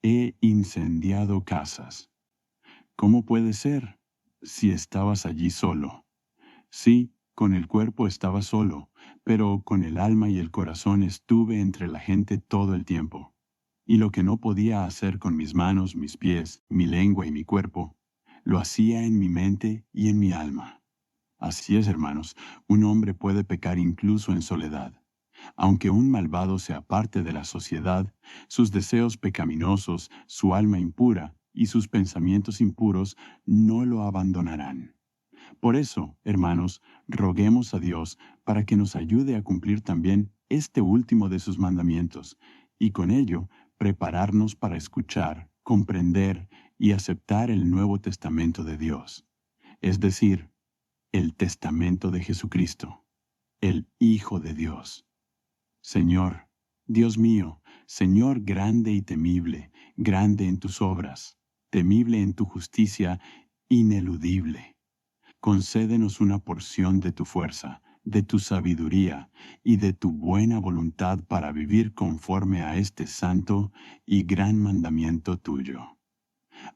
he incendiado casas. ¿Cómo puede ser? Si estabas allí solo. Sí, con el cuerpo estaba solo, pero con el alma y el corazón estuve entre la gente todo el tiempo. Y lo que no podía hacer con mis manos, mis pies, mi lengua y mi cuerpo, lo hacía en mi mente y en mi alma. Así es, hermanos, un hombre puede pecar incluso en soledad. Aunque un malvado se aparte de la sociedad, sus deseos pecaminosos, su alma impura y sus pensamientos impuros no lo abandonarán. Por eso, hermanos, roguemos a Dios para que nos ayude a cumplir también este último de sus mandamientos, y con ello prepararnos para escuchar, comprender y aceptar el Nuevo Testamento de Dios, es decir, el Testamento de Jesucristo, el Hijo de Dios. Señor, Dios mío, Señor grande y temible, grande en tus obras, temible en tu justicia, ineludible. Concédenos una porción de tu fuerza, de tu sabiduría y de tu buena voluntad para vivir conforme a este santo y gran mandamiento tuyo.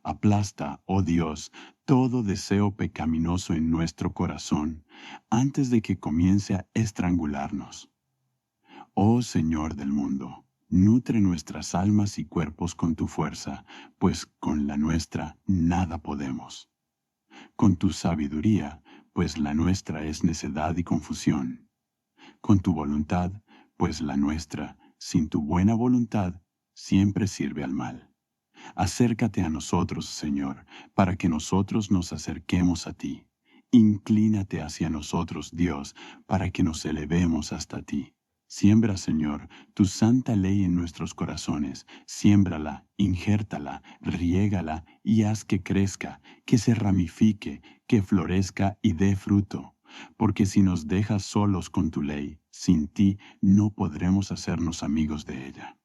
Aplasta, oh Dios, todo deseo pecaminoso en nuestro corazón antes de que comience a estrangularnos. Oh Señor del mundo, nutre nuestras almas y cuerpos con tu fuerza, pues con la nuestra nada podemos. Con tu sabiduría, pues la nuestra es necedad y confusión. Con tu voluntad, pues la nuestra, sin tu buena voluntad, siempre sirve al mal. Acércate a nosotros, Señor, para que nosotros nos acerquemos a ti. Inclínate hacia nosotros, Dios, para que nos elevemos hasta ti. Siembra, Señor, tu santa ley en nuestros corazones. Siémbrala, injértala, riégala y haz que crezca, que se ramifique, que florezca y dé fruto. Porque si nos dejas solos con tu ley, sin ti no podremos hacernos amigos de ella.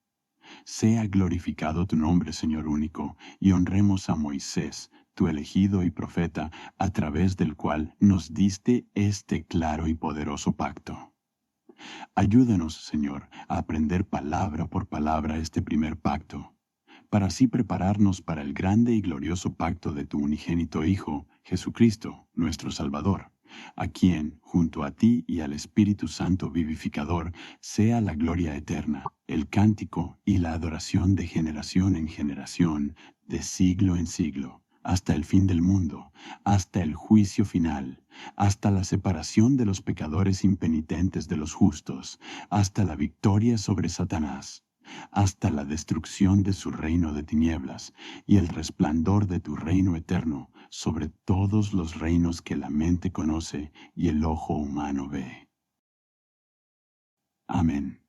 Sea glorificado tu nombre, Señor único, y honremos a Moisés, tu elegido y profeta, a través del cual nos diste este claro y poderoso pacto. Ayúdanos, Señor, a aprender palabra por palabra este primer pacto, para así prepararnos para el grande y glorioso pacto de tu unigénito Hijo, Jesucristo, nuestro Salvador, a quien, junto a ti y al Espíritu Santo vivificador, sea la gloria eterna, el cántico y la adoración de generación en generación, de siglo en siglo, hasta el fin del mundo, hasta el juicio final, hasta la separación de los pecadores impenitentes de los justos, hasta la victoria sobre Satanás, hasta la destrucción de su reino de tinieblas y el resplandor de tu reino eterno sobre todos los reinos que la mente conoce y el ojo humano ve. Amén.